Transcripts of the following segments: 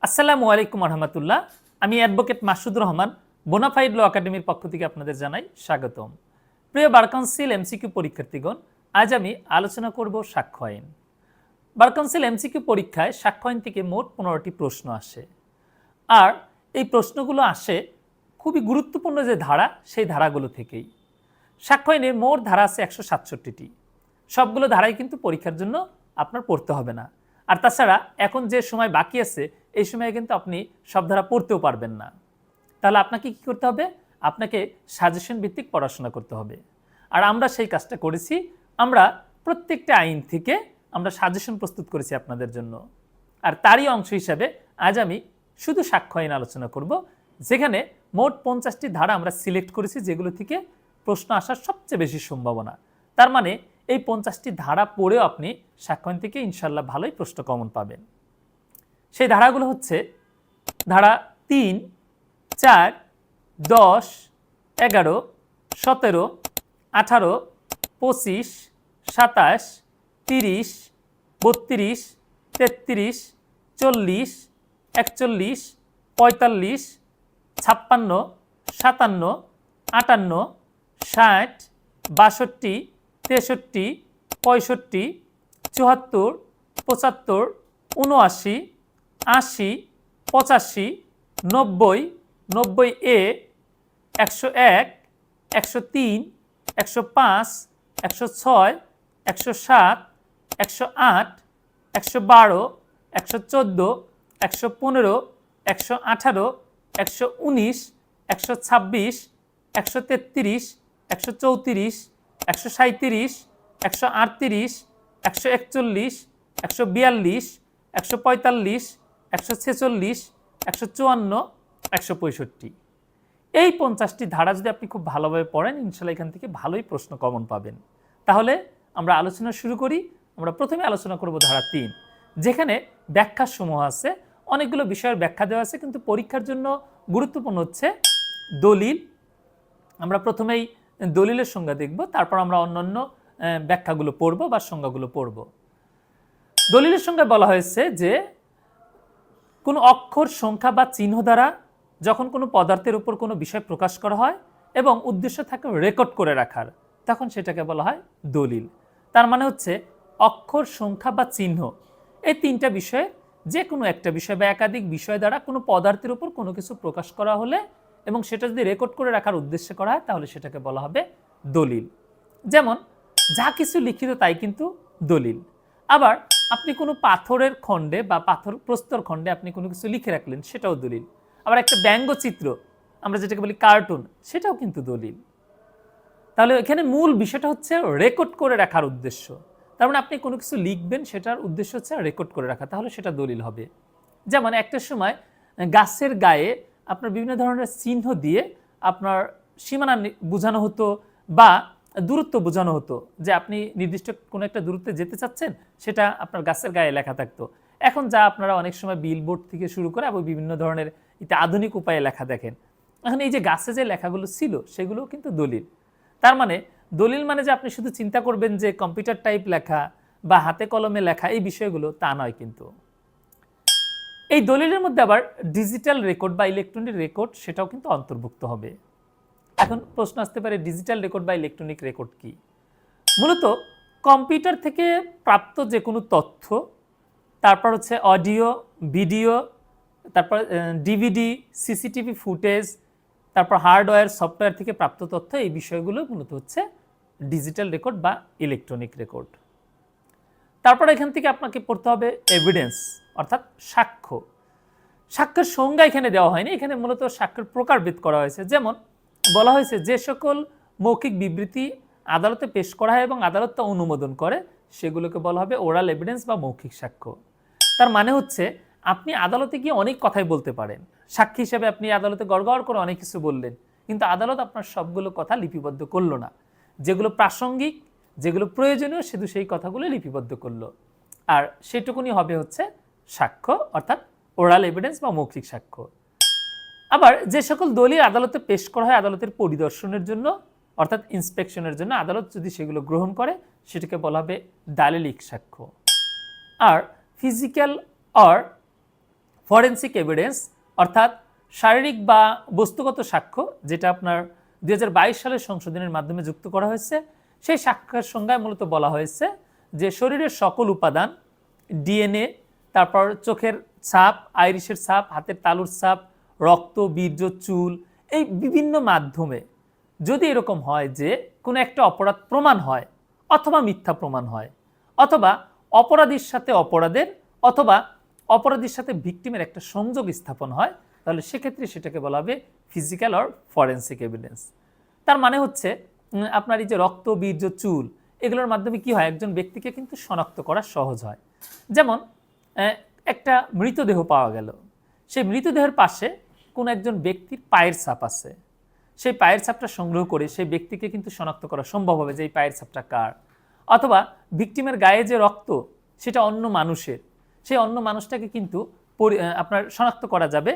আসসালামু আলাইকুম রহমতুল্লাহ। আমি অ্যাডভোকেট মাসুদুর রহমান বোনাফাইড ল একাডেমির পক্ষ থেকে আপনাদের জানাই স্বাগতম। প্রিয় বার কাউন্সিল এমসিকিউ পরীক্ষার্থীগণ, আজ আমি আলোচনা করব সাক্ষ্য আইন। বার কাউন্সিল এমসিকিউ পরীক্ষায় সাক্ষ্য আইন থেকে মোট 15টি প্রশ্ন আসে, আর এই প্রশ্নগুলো আসে খুবই গুরুত্বপূর্ণ যে ধারা, সেই ধারাগুলো থেকেই। সাক্ষ্য আইনের মোট ধারা আছে 167টি। সবগুলো ধারাই কিন্তু পরীক্ষার জন্য আপনার পড়তে হবে না। আর তাছাড়া এখন যে সময় বাকি আছে, এই সময়ে কিন্তু আপনি সব ধারা পড়তেও পারবেন না। তাহলে আপনাকে কি করতে হবে? আপনাকে সাজেশন ভিত্তিক পড়াশোনা করতে হবে। আর আমরা সেই কাজটা করেছি। আমরা প্রত্যেকটা আইন থেকে আমরা সাজেশন প্রস্তুত করেছি আপনাদের জন্য। আর তারই অংশ হিসাবে আজ আমি শুধু সাক্ষ্য আইন আলোচনা করব, যেখানে মোট 50টি ধারা আমরা সিলেক্ট করেছি, যেগুলো থেকে প্রশ্ন আসার সবচেয়ে বেশি সম্ভাবনা। তার মানে এই 50টি ধারা পড়েও আপনি সাক্ষ্য আইন থেকে ইনশাল্লাহ ভালোই প্রশ্ন কমন পাবেন। সেই ধারাগুলো হচ্ছে ধারা 3, 4, 10, 11, 17, 18, 25, 27, 30, 32, 33, 40, 41, 45, 56, 57, 58, 60, 62, 63, 65, 74, 75, 79, 80, 85, 90, 90A, 101, 103, 105, 106, 107, 108, 112, 114, 115, 118, 119, 126, 133, 134, 137, 138, 141, 142, 145, 146, 154, 165। এই 50টি ধারা যদি আপনি খুব ভালোভাবে পড়েন, ইনশাল্লাহ এখান থেকে ভালোই প্রশ্ন কমন পাবেন। তাহলে আমরা আলোচনা শুরু করি। আমরা প্রথমে আলোচনা করব ধারা 3, যেখানে ব্যাখ্যার সমূহ আছে। অনেকগুলো বিষয়ের ব্যাখ্যা দেওয়া আছে, কিন্তু পরীক্ষার জন্য গুরুত্বপূর্ণ হচ্ছে দলিল। আমরা প্রথমেই দলিলের সংজ্ঞা দেখব, তারপর আমরা অন্যান্য ব্যাখ্যাগুলো পড়ব বা সংজ্ঞাগুলো পড়ব। দলিলের সংজ্ঞায় বলা হয়েছে যে কোনো অক্ষর, সংখ্যা বা চিহ্ন দ্বারা যখন কোনো পদার্থের উপর কোনো বিষয় প্রকাশ করা হয় এবং উদ্দেশ্য থাকে রেকর্ড করে রাখার, তখন সেটাকে বলা হয় দলিল। তার মানে হচ্ছে অক্ষর, সংখ্যা বা চিহ্ন, এই তিনটা বিষয়ে যে কোনো একটা বিষয় বা একাধিক বিষয় দ্বারা কোনো পদার্থের উপর কোনো কিছু প্রকাশ করা হলে এবং সেটা যদি রেকর্ড করে রাখার উদ্দেশ্যে করা হয়, তাহলে সেটাকে বলা হবে দলিল। যেমন যা কিছু লিখিত তাই কিন্তু দলিল। আবার আপনি কোনো পাথরের খণ্ডে বা পাথর প্রস্তর খণ্ডে আপনি কোনো কিছু লিখে রাখলেন, সেটাও দলিল। আবার একটা ব্যঙ্গচিত্র, আমরা যেটাকে বলি কার্টুন, সেটাও কিন্তু দলিল। তাহলে এখানে মূল বিষয়টা হচ্ছে রেকর্ড করে রাখার উদ্দেশ্য। তার মানে আপনি কোনো কিছু লিখবেন, সেটার উদ্দেশ্য হচ্ছে রেকর্ড করে রাখা, তাহলে সেটা দলিল হবে। যেমন একটা সময় গাছের গায়ে আপনার বিভিন্ন ধরনের চিহ্ন দিয়ে আপনার সীমানা বোঝানো হতো বা দূরত্ব বোঝানো হতো, যে আপনি নির্দিষ্ট কোনো একটা দূরত্বে যেতে চাচ্ছেন, সেটা আপনার গাছের গায়ে লেখা থাকতো। এখন যা আপনারা অনেক সময় বিলবোর্ড থেকে শুরু করে আবার বিভিন্ন ধরনের আধুনিক উপায়ে লেখা দেখেন। এখন এই যে গাছে যে লেখাগুলো ছিল, সেগুলো কিন্তু দলিল। তার মানে দলিল মানে যে আপনি শুধু চিন্তা করবেন যে কম্পিউটার টাইপ লেখা বা হাতে কলমে লেখা, এই বিষয়গুলো তা নয়। কিন্তু এই দলিলের মধ্যে আবার ডিজিটাল রেকর্ড বা ইলেকট্রনিক রেকর্ড, সেটাও কিন্তু অন্তর্ভুক্ত হবে। এখন প্রশ্ন আসতে পারে, ডিজিটাল রেকর্ড বা ইলেকট্রনিক রেকর্ড কি? মূলত কম্পিউটার থেকে প্রাপ্ত যে কোনো তথ্য, তারপর হচ্ছে অডিও, ভিডিও, তারপর ডিভিডি, সিসিটিভি ফুটেজ, তারপর হার্ডওয়্যার, সফটওয়্যার থেকে প্রাপ্ত তথ্য, এই বিষয়গুলো মূলত হচ্ছে ডিজিটাল রেকর্ড বা ইলেকট্রনিক রেকর্ড। তারপর এখান থেকে আপনাকে পড়তে হবে এভিডেন্স, অর্থাৎ সাক্ষ্য। সাক্ষ্যের সংজ্ঞা এখানে দেওয়া হয়নি, এখানে মূলত সাক্ষ্যের প্রকারভেদ করা হয়েছে। যেমন বলা হয়েছে যে সকল মৌখিক বিবৃতি আদালতে পেশ করা হয় এবং আদালত তা অনুমোদন করে, সেগুলোকে বলা হবে ওরাল এভিডেন্স বা মৌখিক সাক্ষ্য। তার মানে হচ্ছে আপনি আদালতে গিয়ে অনেক কথাই বলতে পারেন, সাক্ষী হিসেবে আপনি আদালতে গড়গড় করে অনেক কিছু বললেন, কিন্তু আদালত আপনার সবগুলো কথা লিপিবদ্ধ করলো না। যেগুলো প্রাসঙ্গিক, যেগুলো প্রয়োজনীয়, শুধু সেই কথাগুলো লিপিবদ্ধ করলো। আর সেটুকুনি হবে হচ্ছে সাক্ষ্য, অর্থাৎ ওরাল এভিডেন্স বা মৌখিক সাক্ষ্য। আবার যে সকল দলিল আদালতে পেশ করা হয় আদালতের পরিদর্শনের জন্য, অর্থাৎ ইন্সপেকশনের জন্য, আদালত যদি সেগুলো গ্রহণ করে, সেটাকে বলা হবে দালিলিক সাক্ষ্য। আর ফিজিক্যাল অর ফরেন্সিক এভিডেন্স অর্থাৎ শারীরিক বা বস্তুগত সাক্ষ্য, যেটা আপনার 2022 সালের সংশোধনের মাধ্যমে যুক্ত করা হয়েছে, সেই সাক্ষ্যের সংজ্ঞায় মূলত বলা হয়েছে যে শরীরের সকল উপাদান, ডিএনএ, তারপর চোখের ছাপ, আইরিশের ছাপ, হাতের তালুর ছাপ, রক্ত, বীর্য, চুল, এই বিভিন্ন মাধ্যমে যদি এরকম হয় যে কোনো একটা অপরাধ প্রমাণ হয় অথবা মিথ্যা প্রমাণ হয়, অথবা অপরাধীর সাথে অপরাধের অথবা অপরাধীর সাথে ভিকটিমের একটা সংযোগ স্থাপন হয়, তাহলে সেক্ষেত্রে সেটাকে বলা হবে ফিজিক্যাল অর ফরেন্সিক এভিডেন্স। তার মানে হচ্ছে আপনার এই যে রক্ত, বীর্য, চুল, এগুলোর মাধ্যমে কি হয়, একজন ব্যক্তিকে কিন্তু শনাক্ত করা সহজ হয়। যেমন একটা মৃতদেহ পাওয়া গেল, সেই মৃতদেহের পাশে কোনো একজন ব্যক্তির পায়ের ছাপ আছে, সেই পায়ের ছাপটা সংগ্রহ করে সেই ব্যক্তিকে কিন্তু শনাক্ত করা সম্ভব হবে যে এই পায়ের ছাপটা কার। অথবা ভিকটিমের গায়ে যে রক্ত, সেটা অন্য মানুষের, সেই অন্য মানুষটাকে কিন্তু আপনার শনাক্ত করা যাবে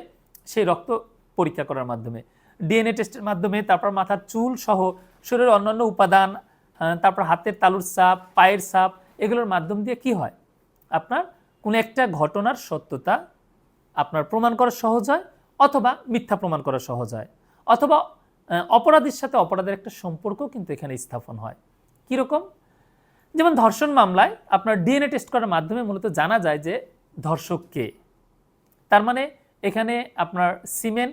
সেই রক্ত পরীক্ষা করার মাধ্যমে, ডিএনএ টেস্টের মাধ্যমে, তারপর মাথার চুল সহ শরীরের অন্যান্য উপাদান, তারপর হাতের তালুর ছাপ, পায়ের ছাপ, এগুলোর মাধ্যম দিয়ে কি হয়, আপনার কোনো একটা ঘটনার সত্যতা আপনার প্রমাণ করা সহজ হয়, অথবা মিথ্যা প্রমাণ করা সহজ হয়, অথবা অপরাধীর সাথে অপরাধের একটা সম্পর্ক কিন্তু এখানে স্থাপন হয়। কীরকম? যেমন ধর্ষণ মামলায় আপনার ডিএনএ টেস্ট করার মাধ্যমে মূলত জানা যায় যে ধর্ষক কে। তার মানে এখানে আপনার সিমেন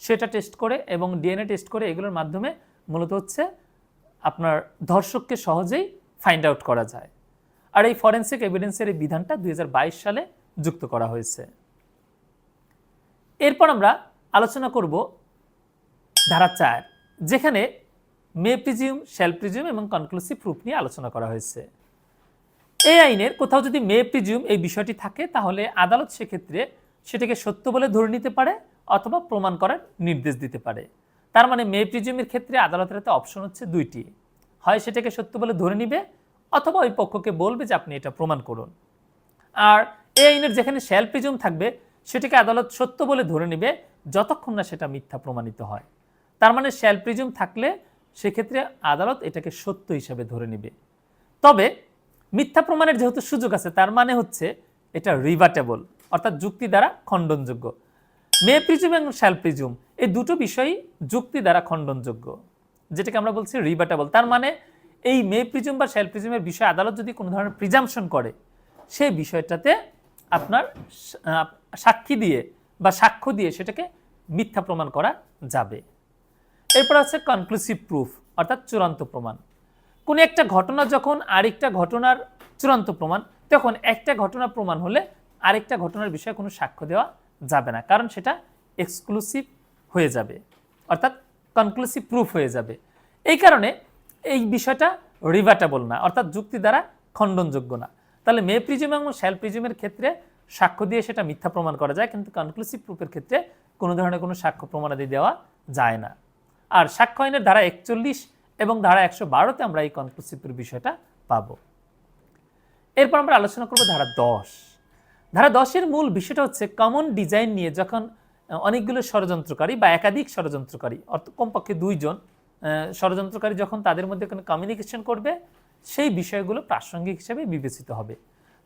সেটা টেস্ট করে এবং ডিএনএ টেস্ট করে, এগুলোর মাধ্যমে মূলত হচ্ছে আপনার ধর্ষককে সহজেই ফাইন্ড আউট করা যায়। আর এই ফরেন্সিক এভিডেন্সের এই বিধানটা 2022 সালে যুক্ত করা হয়েছে। এরপর আমরা আলোচনা করব ধারা 4, যেখানে মে প্রিজিউম, শ্যাল প্রিজিউম এবং কনক্লুসিভ প্রুফ নিয়ে আলোচনা করা হয়েছে। এই আইনের কোথাও যদি মে প্রিজিউম এই বিষয়টি থাকে, তাহলে আদালত সেক্ষেত্রে সেটাকে সত্য বলে ধরে নিতে পারে অথবা প্রমাণ করার নির্দেশ দিতে পারে। তার মানে মে প্রিজিউমের ক্ষেত্রে আদালতের হাতে অপশন হচ্ছে দুইটি, হয় সেটাকে সত্য বলে ধরে নিবে অথবা ওই পক্ষকে বলবে যে আপনি এটা প্রমাণ করুন। আর এই আইনের যেখানে শ্যাল প্রিজিউম থাকবে, সেটাকে আদালত সত্য বলে ধরে নিবে যতক্ষণ না সেটা মিথ্যা প্রমাণিত হয়। তার মানে শ্যাল প্রিজিউম থাকলে সেক্ষেত্রে আদালত এটাকে সত্য হিসাবে ধরে নিবে। তবে মিথ্যা প্রমাণের যেহেতু সুযোগ আছে, তার মানে হচ্ছে এটা রিভাটেবল, অর্থাৎ যুক্তি দ্বারা খণ্ডনযোগ্য। মে প্রিজিউম এবং শ্যাল প্রিজিউম এই দুটো বিষয়ই যুক্তি দ্বারা খণ্ডনযোগ্য, যেটাকে আমরা বলছি রিভাটেবল। তার মানে এই মে প্রিজিউম বা শ্যাল প্রিজিউমের বিষয়ে আদালত যদি কোনো ধরনের প্রিজাম্পশন করে, সেই বিষয়টাতে আপনার সাক্ষী দিয়ে বা সাক্ষ্য দিয়ে সেটাকে মিথ্যা প্রমাণ করা যাবে। এরপর আছে কনক্লুসিভ প্রুফ, অর্থাৎ চূড়ান্ত প্রমাণ। কোনো একটা ঘটনা যখন আরেকটা ঘটনার চূড়ান্ত প্রমাণ, তখন একটা ঘটনা প্রমাণ হলে আরেকটা ঘটনার বিষয়ে কোনো সাক্ষ্য দেওয়া যাবে না, কারণ সেটা এক্সক্লুসিভ হয়ে যাবে, অর্থাৎ কনক্লুসিভ প্রুফ হয়ে যাবে। এই কারণে এই বিষয়টা রিভাটেবল না, অর্থাৎ যুক্তি দ্বারা খণ্ডনযোগ্য না। তাহলে মে প্রিজিউম এবং শ্যাল প্রিজিউমের ক্ষেত্রে সাক্ষ্য দিয়ে সেটা মিথ্যা প্রমাণ করা যায়, কিন্তু কনক্লুসিভ প্রুফের ক্ষেত্রে কোনো ধরনের কোনো সাক্ষ্য প্রমাণাদি দেওয়া যায় না। আর সাক্ষ্য আইনের ধারা 41 এবং ধারা 112তে আমরা এই কনক্লুসিভের বিষয়টা পাবো। এরপর আমরা আলোচনা করব ধারা 10। ধারা 10-এর মূল বিষয়টা হচ্ছে কমন ডিজাইন নিয়ে যখন অনেকগুলো ষড়যন্ত্রকারী বা একাধিক ষড়যন্ত্রকারী, অর্থাৎ কমপক্ষে 2 জন ষড়যন্ত্রকারী যখন তাদের মধ্যে কোনো কমিউনিকেশন করবে, সেই বিষয়গুলো প্রাসঙ্গিক হিসেবে বিবেচিত হবে।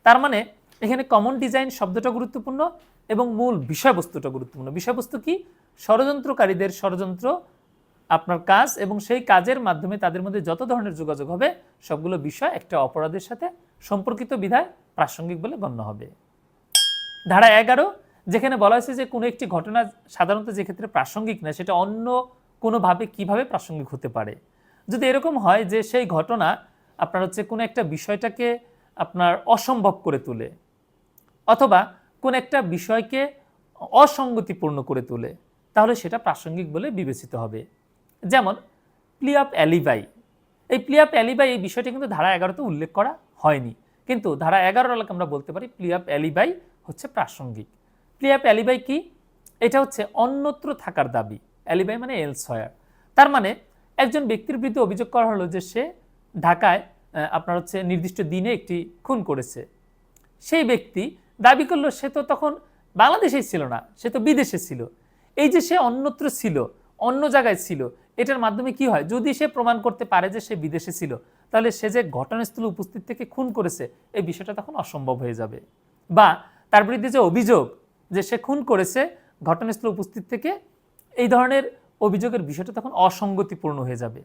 তার মানে এখানে কমন ডিজাইন শব্দটা গুরুত্বপূর্ণ এবং মূল বিষয়বস্তুটা গুরুত্বপূর্ণ। বিষয়বস্তু কি? ষড়যন্ত্রকারীদের ষড়যন্ত্র, আপনার কাজ এবং সেই কাজের মাধ্যমে তাদের মধ্যে যত ধরনের যোগাযোগ হবে, সবগুলো বিষয় একটা অপরাধের সাথে সম্পর্কিত বিধায় প্রাসঙ্গিক বলে গণ্য হবে। ধারা 11, যেখানে বলা হয়েছে যে কোনো একটি ঘটনা সাধারণত যে ক্ষেত্রে প্রাসঙ্গিক না, সেটা অন্য কোনোভাবে কিভাবে প্রাসঙ্গিক হতে পারে। যদি এরকম হয় যে সেই ঘটনা আপনার হচ্ছে কোনো একটা বিষয়টাকে আপনার অসম্ভব করে তোলে, অথবা কোন একটা বিষয়কে অসঙ্গতিপূর্ণ করে তোলে, তাহলে সেটা প্রাসঙ্গিক বলে বিবেচিত হবে। যেমন প্লি অফ অ্যালিবাই। এই প্লি অফ অ্যালিবাই এই বিষয়টি কিন্তু ধারা 11তে উল্লেখ করা হয়নি, কিন্তু ধারা 11 আলোকে আমরা বলতে পারি প্লি অফ অ্যালিবাই হচ্ছে প্রাসঙ্গিক। প্লি অফ অ্যালিবাই কি? এটা হচ্ছে অন্যত্র থাকার দাবি। অ্যালিবাই মানে এলসওয়্যার। তার মানে একজন ব্যক্তির বিরুদ্ধে অভিযোগ করা হলো যে সে ঢাকায় আপনার হচ্ছে নির্দিষ্ট দিনে একটি খুন করেছে। সেই ব্যক্তি দাবি করলো সে তো তখন বাংলাদেশেই ছিল না, সে তো বিদেশে ছিল। এই যে সে অন্যত্র ছিল, অন্য জায়গায় ছিল, এটার মাধ্যমে কি হয়, যদি সে প্রমাণ করতে পারে যে সে বিদেশে ছিল, তাহলে সে যে ঘটনাস্থলে উপস্থিত থেকে খুন করেছে, এই বিষয়টা তখন অসম্ভব হয়ে যাবে। বা তার বিরুদ্ধে যে অভিযোগ, যে সে খুন করেছে ঘটনাস্থলে উপস্থিত থেকে, এই ধরনের অভিযোগের বিষয়টা তখন অসঙ্গতিপূর্ণ হয়ে যাবে।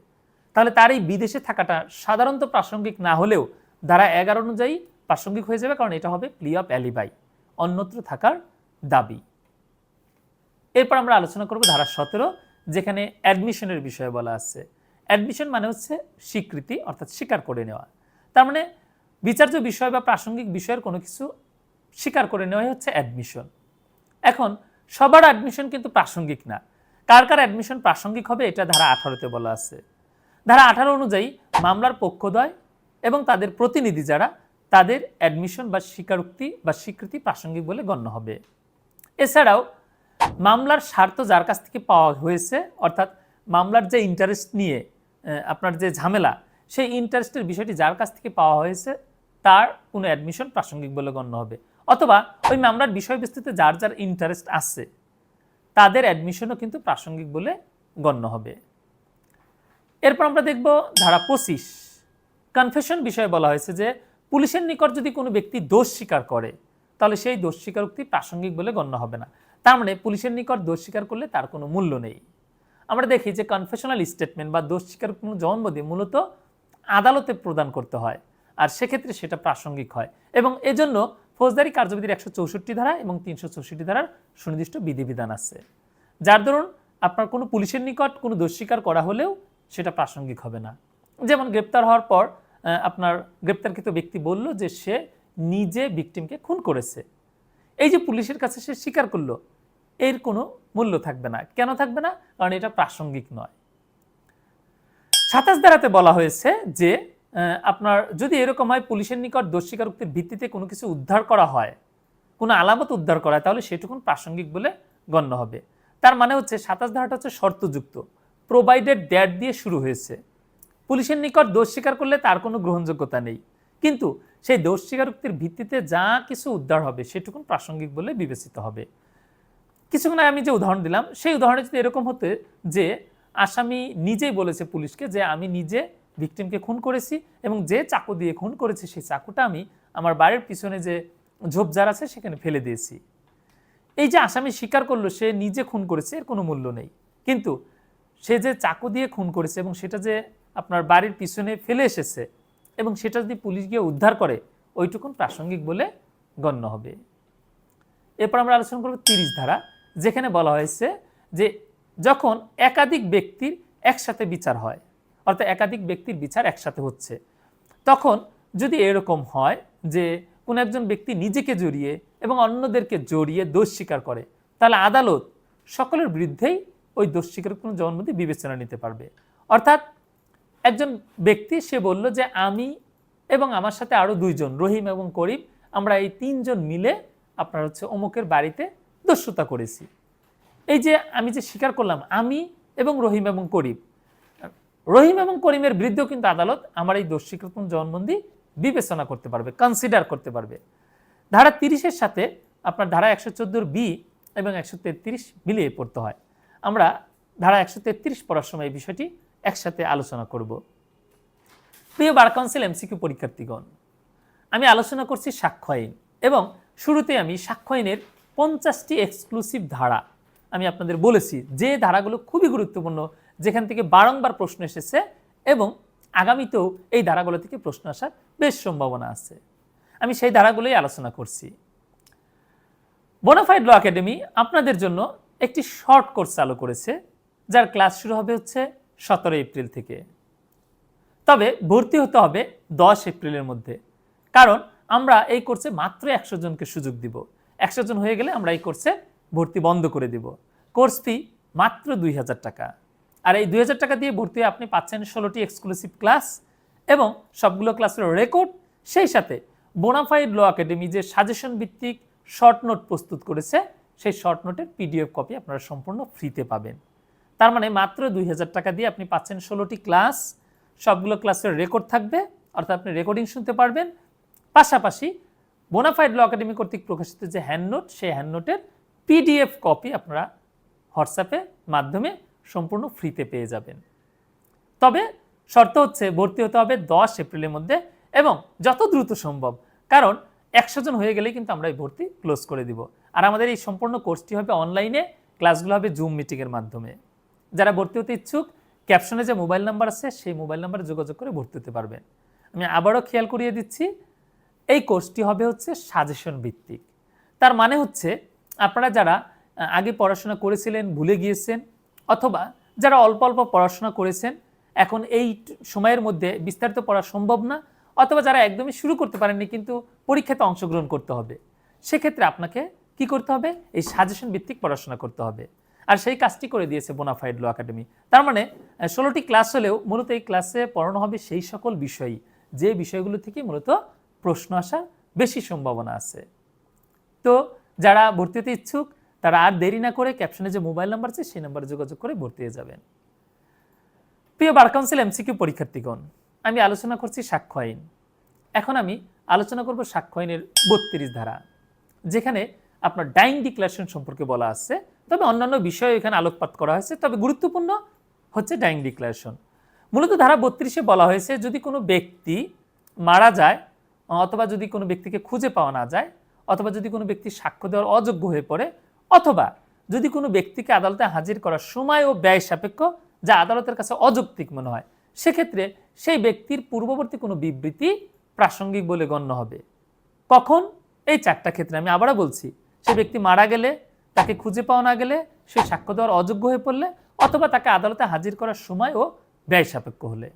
তাহলে তার এই বিদেশে থাকাটা সাধারণত প্রাসঙ্গিক না হলেও ধারা 11 অনুযায়ী প্রাসঙ্গিক হয়ে যাবে, কারণ এটা হবে প্লি অফ অ্যালিবাই, অন্যত্র থাকার দাবি। এরপর আমরা আলোচনা করব ধারা 17, যেখানে অ্যাডমিশনের বিষয়ে বলা আছে। অ্যাডমিশন মানে হচ্ছে স্বীকৃতি, অর্থাৎ স্বীকার করে নেওয়া। তার মানে বিচার্য বিষয় বা প্রাসঙ্গিক বিষয়ের কোনো কিছু স্বীকার করে নেওয়াই হচ্ছে অ্যাডমিশন। এখন সবার অ্যাডমিশন কিন্তু প্রাসঙ্গিক না। কার কার অ্যাডমিশন প্রাসঙ্গিক হবে এটা ধারা 18-তে বলা আছে। ধারা 18 অনুযায়ী মামলার পক্ষদ্বয় এবং তাদের প্রতিনিধি যারা, তাদের অ্যাডমিশন বা স্বীকারোক্তি বা স্বীকৃতি প্রাসঙ্গিক বলে গণ্য হবে। এছাড়াও মামলার স্বার্থ যার কাছ থেকে পাওয়া হয়েছে, অর্থাৎ মামলার যে ইন্টারেস্ট নিয়ে আপনার যে ঝামেলা, সেই ইন্টারেস্টের বিষয়টি যার কাছ থেকে পাওয়া হয়েছে তার কোনো অ্যাডমিশন প্রাসঙ্গিক বলে গণ্য হবে। অথবা ওই মামলার বিষয়বস্তুতে যার যার ইন্টারেস্ট আছে তাদের অ্যাডমিশনও কিন্তু প্রাসঙ্গিক বলে গণ্য হবে। এরপর আমরা দেখব ধারা 25, কনফেশন বিষয়ে বলা হয়েছে যে পুলিশের নিকট যদি কোনো ব্যক্তি দোষ স্বীকার করে তাহলে সেই দোষ স্বীকারোক্তি প্রাসঙ্গিক বলে গণ্য হবে না। তার মানে পুলিশের নিকট দোষ স্বীকার করলে তার কোনো মূল্য নেই। আমরা দেখি যে কনফেশনাল স্টেটমেন্ট বা দোষ স্বীকার জবানবন্দি মূলত আদালতে প্রদান করতে হয়, আর সেক্ষেত্রে সেটা প্রাসঙ্গিক হয়। এবং এজন্য ফৌজদারি কার্যবিধির 164 ধারা এবং 364 ধারার সুনির্দিষ্ট বিধিবিধান আছে, যার দরুন আপনার কোনো পুলিশের নিকট কোনো দোষ স্বীকার করা হলেও সেটা প্রাসঙ্গিক হবে না। যেমন গ্রেপ্তার হওয়ার পর আপনার গ্রেপ্তারকৃত ব্যক্তি বলল যে সে নিজে ভিকটিমকে খুন করেছে, এই যে পুলিশের কাছে সে স্বীকার করলো, এর কোনো মূল্য থাকবে না। কেন থাকবে না? কারণ এটা প্রাসঙ্গিক নয়। 27 ধারাতে বলা হয়েছে যে আপনার যদি এরকম হয় পুলিশের নিকট দোষ স্বীকারোক্তির ভিত্তিতে কোনো কিছু উদ্ধার করা হয়, কোনো আলামত উদ্ধার করা হয়, তাহলে সেটুকুন প্রাসঙ্গিক বলে গণ্য হবে। তার মানে হচ্ছে 27 ধারাটা হচ্ছে শর্তযুক্ত, প্রোভাইডেড দ্যাট দিয়ে শুরু হয়েছে। পুলিশের নিকট দোষ স্বীকার করলে তার কোনো গ্রহণযোগ্যতা নেই, কিন্তু সেই দোষ স্বীকারোক্তির ভিত্তিতে যা কিছু উদ্ধার হবে সেটুকুন প্রাসঙ্গিক বলে বিবেচিত হবে। কিছুক্ষণ আগে আমি যে উদাহরণ দিলাম সেই উদাহরণে যদি এরকম হতে যে আসামি নিজেই বলেছে পুলিশকে যে আমি নিজে ভিকটিমকে খুন করেছি এবং যে চাকু দিয়ে খুন করেছি সেই চাকুটা আমি আমার বাড়ির পিছনে যে ঝোপঝাড় আছে সেখানে ফেলে দিয়েছি, এই যে আসামি স্বীকার করলো সে নিজে খুন করেছে, এর কোনো মূল্য নেই। কিন্তু সে যে চাকু দিয়ে খুন করেছে এবং সেটা যে আপনার বাড়ির পিছনে ফেলে এসেছে এবং সেটা যদি পুলিশ গিয়ে উদ্ধার করে, ওইটুকুন প্রাসঙ্গিক বলে গণ্য হবে। এরপর আমরা আলোচনা করব 30 ধারা, যেখানে বলা হয়েছে যে যখন একাধিক ব্যক্তির একসাথে বিচার হয়, অর্থাৎ একাধিক ব্যক্তির বিচার একসাথে হচ্ছে, তখন যদি এরকম হয় যে কোনো একজন ব্যক্তি নিজেকে জড়িয়ে এবং অন্যদেরকে জড়িয়ে দোষ স্বীকার করে, তাহলে আদালত সকলের বিরুদ্ধেই ওই দোষ স্বীকারের কোনো জবানবন্দি বিবেচনা নিতে পারবে। অর্থাৎ একজন ব্যক্তি সে বলল যে আমি এবং আমার সাথে আরও 2 জন, রহিম এবং করিম, আমরা এই 3 জন মিলে আপনার হচ্ছে অমুকের বাড়িতে দস্যুতা করেছি। এই যে আমি যে স্বীকার করলাম আমি এবং রহিম এবং করিম, রহিম এবং করিমের বিরুদ্ধেও কিন্তু আদালত আমার এই দোষ স্বীকার জবানবন্দি বিবেচনা করতে পারবে, কনসিডার করতে পারবে। ধারা 30-এর সাথে আপনার ধারা 114B এবং 133 মিলিয়ে পড়তে হয়। আমরা ধারা 133 পড়ার সময় এই বিষয়টি একসাথে আলোচনা করব। প্রিয় বার কাউন্সিল এমসিকিউ পরীক্ষার্থীগণ, আমি আলোচনা করছি সাক্ষ্য আইন এবং শুরুতে আমি সাক্ষ্য আইনের 50টি এক্সক্লুসিভ ধারা আমি আপনাদের বলেছি, যে ধারাগুলো খুবই গুরুত্বপূর্ণ, যেখান থেকে বারংবার প্রশ্ন এসেছে এবং আগামীতেও এই ধারাগুলো থেকে প্রশ্ন আসার বেশ সম্ভাবনা আছে। আমি সেই ধারাগুলোই আলোচনা করছি। বোনাফাইড ল একাডেমি আপনাদের জন্য একটি শর্ট কোর্স চালু করেছে, যার ক্লাস শুরু হবে হচ্ছে 17 এপ্রিল থেকে। তবে ভর্তি হতে হবে 10 এপ্রিলের মধ্যে, কারণ আমরা এই কোর্সে মাত্র 100 জনকে সুযোগ দিব। 100 জন হয়ে গেলে আমরা এই কোর্সে ভর্তি বন্ধ করে দিব। কোর্স ফি মাত্র 2000 টাকা, আর এই 2000 টাকা দিয়ে ভর্তি হয়ে আপনি পাচ্ছেন 16টি এক্সক্লুসিভ ক্লাস এবং সবগুলো ক্লাসের রেকর্ড, সেই সাথে বোনাফাইড ল একাডেমি যে সাজেশন ভিত্তিক শর্ট নোট প্রস্তুত করেছে সেই শর্ট নোটের PDF কপি আপনারা সম্পূর্ণ ফ্রিতে পাবেন। তার মানে মাত্র 2000 টাকা দিয়ে আপনি পাচ্ছেন 16টি ক্লাস, সবগুলো ক্লাসের রেকর্ড থাকবে, অর্থাৎ আপনি রেকর্ডিং শুনতে পারবেন। পাশাপাশি বোনাফাইড ল একাডেমি কর্তৃক প্রকাশিত যে হ্যান্ডনোট, সেই হ্যান্ডনোটের PDF কপি আপনারা হোয়াটসঅ্যাপের মাধ্যমে সম্পূর্ণ ফ্রিতে পেয়ে যাবেন। তবে শর্ত হচ্ছে ভর্তি হতে হবে 10 এপ্রিলের মধ্যে এবং যত দ্রুত সম্ভব, কারণ 100 জন হয়ে গেলেই কিন্তু আমরা এই ভর্তি ক্লোজ করে দিব। আর আমাদের এই সম্পূর্ণ কোর্সটি হবে অনলাইনে, ক্লাসগুলো হবে জুম মিটিংয়ের মাধ্যমে। যারা ভর্তি হতে ইচ্ছুক ক্যাপশনে যে মোবাইল নাম্বার আছে সেই মোবাইল নাম্বারে যোগাযোগ করে ভর্তি হতে পারবেন। আমি আবারও খেয়াল করিয়ে দিচ্ছি, এই কোর্সটি হবে হচ্ছে সাজেশন ভিত্তিক। তার মানে হচ্ছে আপনারা যারা আগে পড়াশোনা করেছিলেন ভুলে গিয়েছেন, অথবা যারা অল্প অল্প পড়াশোনা করেছেন এখন এই সময়ের মধ্যে বিস্তারিত পড়া সম্ভব না, অথবা যারা একদমই শুরু করতে পারেননি কিন্তু পরীক্ষাতে অংশগ্রহণ করতে হবে, সেক্ষেত্রে আপনাকে কি করতে হবে? এই সাজেশন ভিত্তিক পড়াশোনা করতে হবে। আর সেই কাজটি করে দিয়েছে বোনাফাইড ল একাডেমি। তার মানে 16টি ক্লাস হলেও মূলত এই ক্লাসে পড়ানো হবে সেই সকল বিষয়ই যে বিষয়গুলো থেকে মূলত প্রশ্ন আসার বেশি সম্ভাবনা আছে। তো যারা ভর্তি হতে ইচ্ছুক তারা আর দেরি না করে ক্যাপশনে যে মোবাইল নাম্বার আছে সেই নাম্বারে যোগাযোগ করে ভর্তি হয়ে যাবেন। প্রিয় বার কাউন্সিল এমসিকিউ পরীক্ষার্থীগণ, আমি আলোচনা করছি সাক্ষ্য আইন। এখন আমি আলোচনা করব সাক্ষ্য আইনের 32 ধারা, যেখানে আপনার ডাইং ডিক্লারেশন সম্পর্কে বলা আছে, তবে অন্যান্য বিষয় এখানে আলোকপাত করা হয়েছে, তবে গুরুত্বপূর্ণ হচ্ছে ডাইং ডিক্লারেশন। মূলত ধারা 32-এ বলা হয়েছে যদি কোনো ব্যক্তি মারা যায়, অথবা যদি কোনো ব্যক্তিকে খুঁজে পাওয়া না যায়, অথবা যদি কোনো ব্যক্তি সাক্ষ্য দেওয়ার অযোগ্য হয়ে পড়ে, অথবা যদি কোনো ব্যক্তিকে আদালতে হাজির করার সময় ও ব্যয় সাপেক্ষ যা আদালতের কাছে অযৌক্তিক মনে হয়, সেক্ষেত্রে সেই ব্যক্তির পূর্ববর্তী কোনো বিবৃতি প্রাসঙ্গিক বলে গণ্য হবে। কখন? এই 4টা ক্ষেত্রে। আমি আবারও বলছি, সে ব্যক্তি মারা গেলে, তাকে খুঁজে পাওয়া না গেলে, সে সাক্ষ্য দেওয়ার অযোগ্য হয়ে পড়লে, অথবা তাকে আদালতে হাজির করার সময় ও ব্যয় সাপেক্ষ হলে।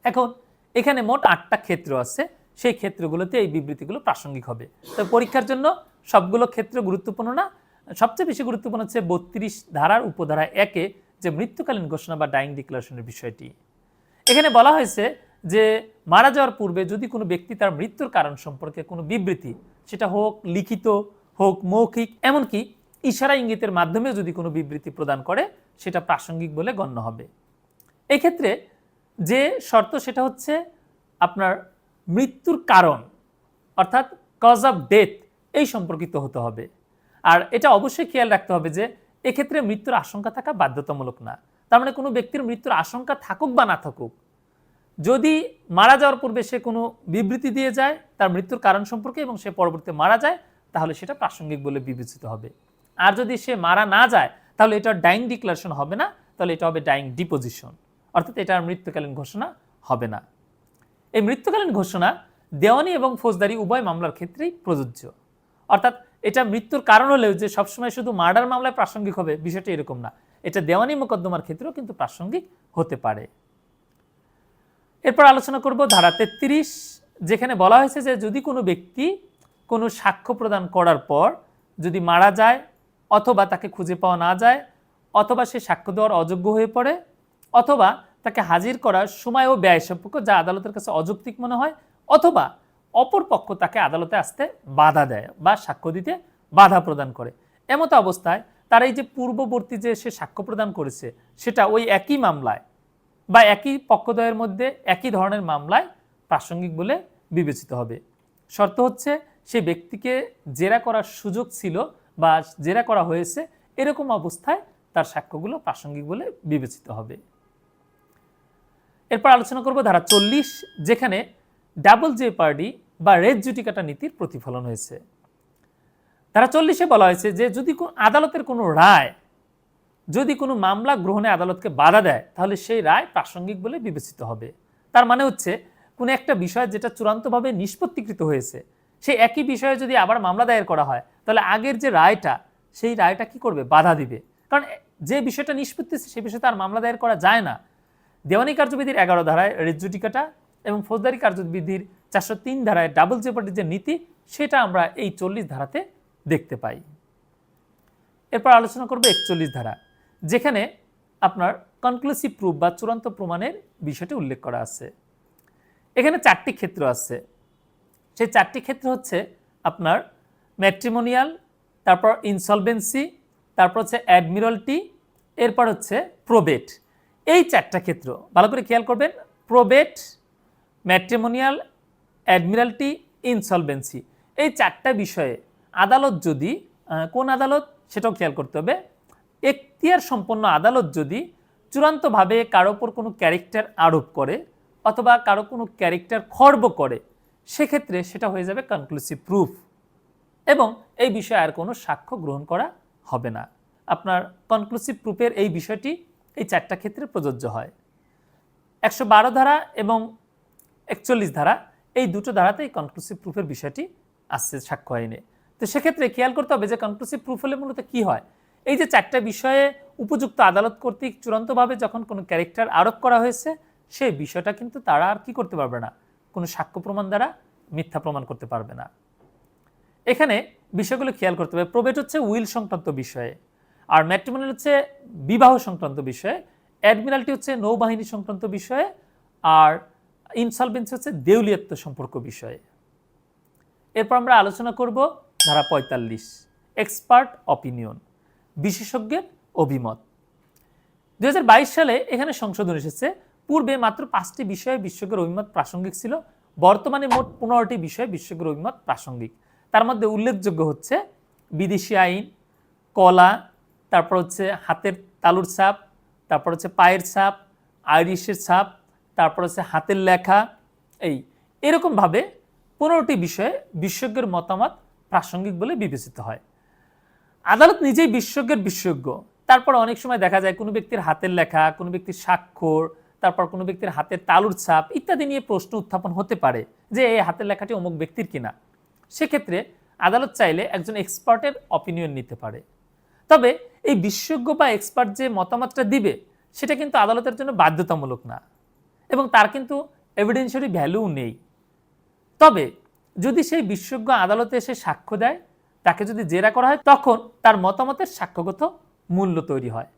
এখন এখানে মোট 8টা ক্ষেত্র আছে, সেই ক্ষেত্রগুলোতে এই বিবৃতিগুলো প্রাসঙ্গিক হবে। তবে পরীক্ষার জন্য সবগুলো ক্ষেত্র গুরুত্বপূর্ণ না, সবচেয়ে বেশি গুরুত্বপূর্ণ হচ্ছে 32 ধারার উপধারা 1-এ যে মৃত্যুকালীন ঘোষণা বা ডাইং ডিক্লারেশনের বিষয়টি। এখানে বলা হয়েছে যে মারা যাওয়ার পূর্বে যদি কোনো ব্যক্তি তার মৃত্যুর কারণ সম্পর্কে কোনো বিবৃতি, সেটা হোক লিখিত, হোক মৌখিক, এমনকি ইশারা ইঙ্গিতের মাধ্যমে যদি কোনো বিবৃতি প্রদান করে, সেটা প্রাসঙ্গিক বলে গণ্য হবে। এক্ষেত্রে যে শর্ত সেটা হচ্ছে আপনার মৃত্যুর কারণ, অর্থাৎ কজ অফ ডেথ, এই সম্পর্কিত হতে হবে। আর এটা অবশ্যই খেয়াল রাখতে হবে যে এক্ষেত্রে মৃত্যুর আশঙ্কা থাকা বাধ্যতামূলক না। তার মানে কোনো ব্যক্তির মৃত্যুর আশঙ্কা থাকুক বা না থাকুক, যদি মারা যাওয়ার পূর্বে সে কোনো বিবৃতি দিয়ে যায় তার মৃত্যুর কারণ সম্পর্কে এবং সে পরবর্তীতে মারা যায়, তাহলে সেটা প্রাসঙ্গিক বলে বিবেচিত হবে। আর যদি সে মারা না যায় তাহলে এটা ডাইং ডিক্লারেশন হবে না, তাহলে এটা হবে ডাইং ডিপোজিশন, অর্থাৎ এটা আর মৃত্যুকালীন ঘোষণা হবে না। এই মৃত্যুকালীন ঘোষণা দেওয়ানি এবং ফৌজদারি উভয় মামলার ক্ষেত্রেই প্রযোজ্য। অর্থাৎ এটা মৃত্যুর কারণ হলেও যে সবসময় শুধু মার্ডার মামলায় প্রাসঙ্গিক হবে বিষয়টা এরকম না, এটা দেওয়ানি মোকদ্দমার ক্ষেত্রেও কিন্তু প্রাসঙ্গিক হতে পারে। এরপর আলোচনা করব ধারা 33, যেখানে বলা হয়েছে যে যদি কোনো ব্যক্তি কোনো সাক্ষ্য প্রদান করার পর যদি মারা যায়, অথবা তাকে খুঁজে পাওয়া না যায়, অথবা সে সাক্ষ্য দেওয়ার অযোগ্য হয়ে পড়ে, অথবা তাকে হাজির করার সময় ও ব্যয় সাপেক্ষ যা আদালতের কাছে অযৌক্তিক মনে হয়, অথবা অপর পক্ষ তাকে আদালতে আসতে বাধা দেয় বা সাক্ষ্য দিতে বাধা প্রদান করে, এমত অবস্থায় তার এই যে পূর্ববর্তী যে সে সাক্ষ্য প্রদান করেছে সেটা ওই একই মামলায় বা একই পক্ষদ্বয়ের মধ্যে একই ধরনের মামলায় প্রাসঙ্গিক বলে বিবেচিত হবে। শর্ত হচ্ছে সেই ব্যক্তিকে জেরা করার সুযোগ ছিল বা জেরা করা হয়েছে, এরকম অবস্থায় তার সাক্ষ্যগুলো প্রাসঙ্গিক বলে বিবেচিত হবে। এরপর আলোচনা করব ধারা 40, যেখানে ডাবল জেপার্ডি বা রেস জুডিকাটা নীতির প্রতিফলন হয়েছে। ধারা 40-এ বলা হয়েছে যে যদি আদালতের কোনো রায় যদি কোনো মামলা গ্রহণে আদালতকে বাধা দেয়, তাহলে সেই রায় প্রাসঙ্গিক বলে বিবেচিত হবে। তার মানে হচ্ছে কোনো একটা বিষয় যেটা চূড়ান্তভাবে নিষ্পত্তিকৃত হয়েছে, সেই একই বিষয়ে যদি আবার মামলা দায়ের করা হয়, তাহলে আগের যে রায়টা, সেই রায়টা কি করবে? বাধা দিবে। কারণ যে বিষয়টা নিষ্পত্তি সেই বিষয়ে তার মামলা দায়ের করা যায় না। দেওয়ানি কার্যবিধির 11 ধারায় রেস জুডিকাটা এবং ফৌজদারি কার্যবিধির 403 ধারায় ডাবল জেপার্ডির যে নীতি, সেটা আমরা এই 40 ধারাতে দেখতে পাই। এরপর আলোচনা করব 41 ধারা, যেখানে আপনার কনক্লুসিভ প্রুফ বা চূড়ান্ত প্রমাণের বিষয়টি উল্লেখ করা আছে। এখানে 4টি ক্ষেত্র আছে। সেই 4টি ক্ষেত্র হচ্ছে আপনার ম্যাট্রিমোনিয়াল, তারপর ইনসলভেন্সি, তারপর হচ্ছে অ্যাডমিরালটি, এরপর হচ্ছে প্রোবেট। এই 4টা ক্ষেত্র ভালো করে খেয়াল করবেন। প্রোবেট, ম্যাট্রিমোনিয়াল, অ্যাডমিরালটি, ইনসলভেন্সি, এই 4টা বিষয়ে আদালত যদি কোন আদালত সেটাও খেয়াল করতে হবে, এখতিয়ার সম্পন্ন আদালত যদি চূড়ান্তভাবে কারো ওপর কোনো ক্যারেক্টার আরোপ করে অথবা কারো কোনো ক্যারেক্টার খর্ব করে, সেক্ষেত্রে সেটা হয়ে যাবে কনক্লুসিভ প্রুফ। এবং এই বিষয়ে আর কোনো সাক্ষ্য গ্রহণ করা হবে না। আপনার কনক্লুসিভ প্রুফের এই বিষয়টি এই 4টা ক্ষেত্রে প্রযোজ্য হয়। 112 ধারা এবং 41 ধারা এই দুটো ধারাতেই কনক্লুসিভ প্রুফের বিষয়টি আসছে সাক্ষ্য আইনে। তো সেক্ষেত্রে খেয়াল করতে হবে যে কনক্লুসিভ প্রুফ হলে মূলত কি হয়, এই যে 4টা বিষয়ে উপযুক্ত আদালত কর্তৃক চূড়ান্তভাবে যখন কোনো ক্যারেক্টার আরোপ করা হয়েছে সেই বিষয়টা কিন্তু তারা আর কি করতে পারবে না, কোনো সাক্ষ্য প্রমাণ দ্বারা মিথ্যা প্রমাণ করতে পারবে না। এখানে বিষয়গুলো খেয়াল করতে হবে। প্রবেট হচ্ছে উইল সংক্রান্ত বিষয়ে, আর ম্যাট্রিমোনিয়াল হচ্ছে বিবাহ সংক্রান্ত বিষয়ে, অ্যাডমিরালটি হচ্ছে নৌবাহিনী সংক্রান্ত বিষয়ে, আর ইনসলভেন্সি হচ্ছে দেউলিয়াত্ব সম্পর্ক বিষয়ে। এরপর আমরা আলোচনা করব ধারা 45 এক্সপার্ট অপিনিয়ন, বিশেষজ্ঞের অভিমত। 2022 সালে এখানে সংশোধন এসেছে। পূর্বে মাত্র 5টি বিষয়ে বিশেষজ্ঞের অভিমত প্রাসঙ্গিক ছিল, বর্তমানে মোট 15টি বিষয়ে বিশেষজ্ঞের অভিমত প্রাসঙ্গিক। তার মধ্যে উল্লেখযোগ্য হচ্ছে বিদেশি আইন, কলা, তারপর হচ্ছে হাতের তালুর ছাপ, তারপর হচ্ছে পায়ের ছাপ, আইরিশের ছাপ, তারপর হচ্ছে হাতের লেখা। এরকমভাবে 15টি বিষয়ে বিশেষজ্ঞের মতামত প্রাসঙ্গিক বলে বিবেচিত হয়। আদালত নিজেই বিশেষজ্ঞের বিশেষজ্ঞ। তারপর অনেক সময় দেখা যায় কোনো ব্যক্তির হাতের লেখা, কোনো ব্যক্তির স্বাক্ষর, তারপর কোনো ব্যক্তির হাতের তালুর ছাপ ইত্যাদি নিয়ে প্রশ্ন উত্থাপন হতে পারে যে এই হাতের লেখাটি অমুক ব্যক্তির কিনা। সেক্ষেত্রে আদালত চাইলে একজন এক্সপার্টের অপিনিয়ন নিতে পারে। তবে এই বিশেষজ্ঞ বা এক্সপার্ট যে মতামতটা দিবে সেটা কিন্তু আদালতের জন্য বাধ্যতামূলক না, এবং তার কিন্তু এভিডেন্সিয়ারি ভ্যালুও নেই। তবে যদি সেই বিশেষজ্ঞ আদালতে এসে সাক্ষ্য দেয়, তাকে যদি জেরা করা হয়, তখন তার মতামতের সাক্ষ্যগত মূল্য তৈরি হয়।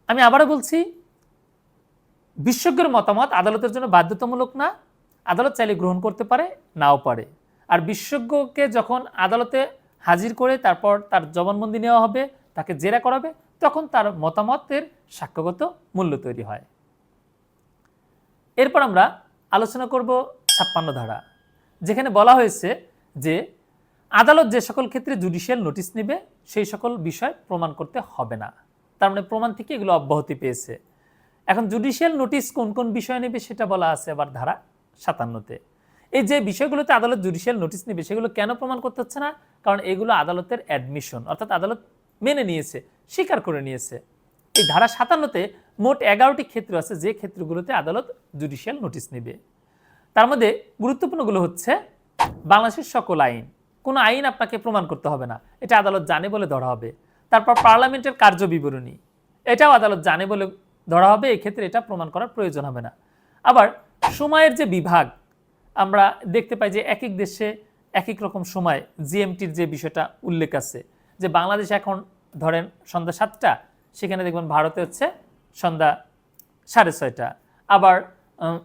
আমি আবারও বলছি, বিশেষজ্ঞের মতামত আদালতের জন্য বাধ্যতামূলক না, আদালত চাইলে গ্রহণ করতে পারে, নাও পারে। আর বিশেষজ্ঞকে যখন আদালতে হাজির করে তারপর তার জবানবন্দি নেওয়া হবে, তাকে জেরা করাবে, তখন তার মতামতের সাক্ষ্যগত মূল্য তৈরি হয়। এরপর আমরা আলোচনা করব 56 ধারা, যেখানে বলা হয়েছে যে আদালত যে সকল ক্ষেত্রে জুডিশিয়াল নোটিশ নেবে সেই সকল বিষয় প্রমাণ করতে হবে না। তার মানে প্রমাণ থেকে এগুলো অব্যাহতি পেয়েছে। এখন জুডিশিয়াল নোটিশ কোন কোন বিষয় নেবে সেটা বলা আছে আবার ধারা 57-তে। এই যে বিষয়গুলোতে আদালত জুডিশিয়াল নোটিশ নেবে সেগুলো কেন প্রমাণ করতে হচ্ছে না? কারণ এগুলো আদালতের অ্যাডমিশন, অর্থাৎ আদালত মেনে নিয়েছে, স্বীকার করে নিয়েছে। এই ধারা 57-তে মোট 11টি ক্ষেত্র আছে যে ক্ষেত্রগুলোতে আদালত জুডিশিয়াল নোটিশ নেবে। তার মধ্যে গুরুত্বপূর্ণগুলো হচ্ছে বাংলাদেশের সকল আইন, কোনো আইন আপনাকে প্রমাণ করতে হবে না, এটা আদালত জানে বলে ধরা হবে। তারপর পার্লামেন্টের কার্যবিবরণী, এটাও আদালত জানে বলে ধরা হবে, এই ক্ষেত্রে এটা প্রমাণ করার প্রয়োজন হবে না। আবার সময়ের যে বিভাগ, আমরা দেখতে পাই যে এক এক দেশে এক এক রকম সময়, জিএমটির যে বিষয়টা উল্লেখ আছে, যে বাংলাদেশে এখন ধরেন সন্ধ্যা 7টা, সেখানে দেখবেন ভারতে হচ্ছে সন্ধ্যা 6:30, আবার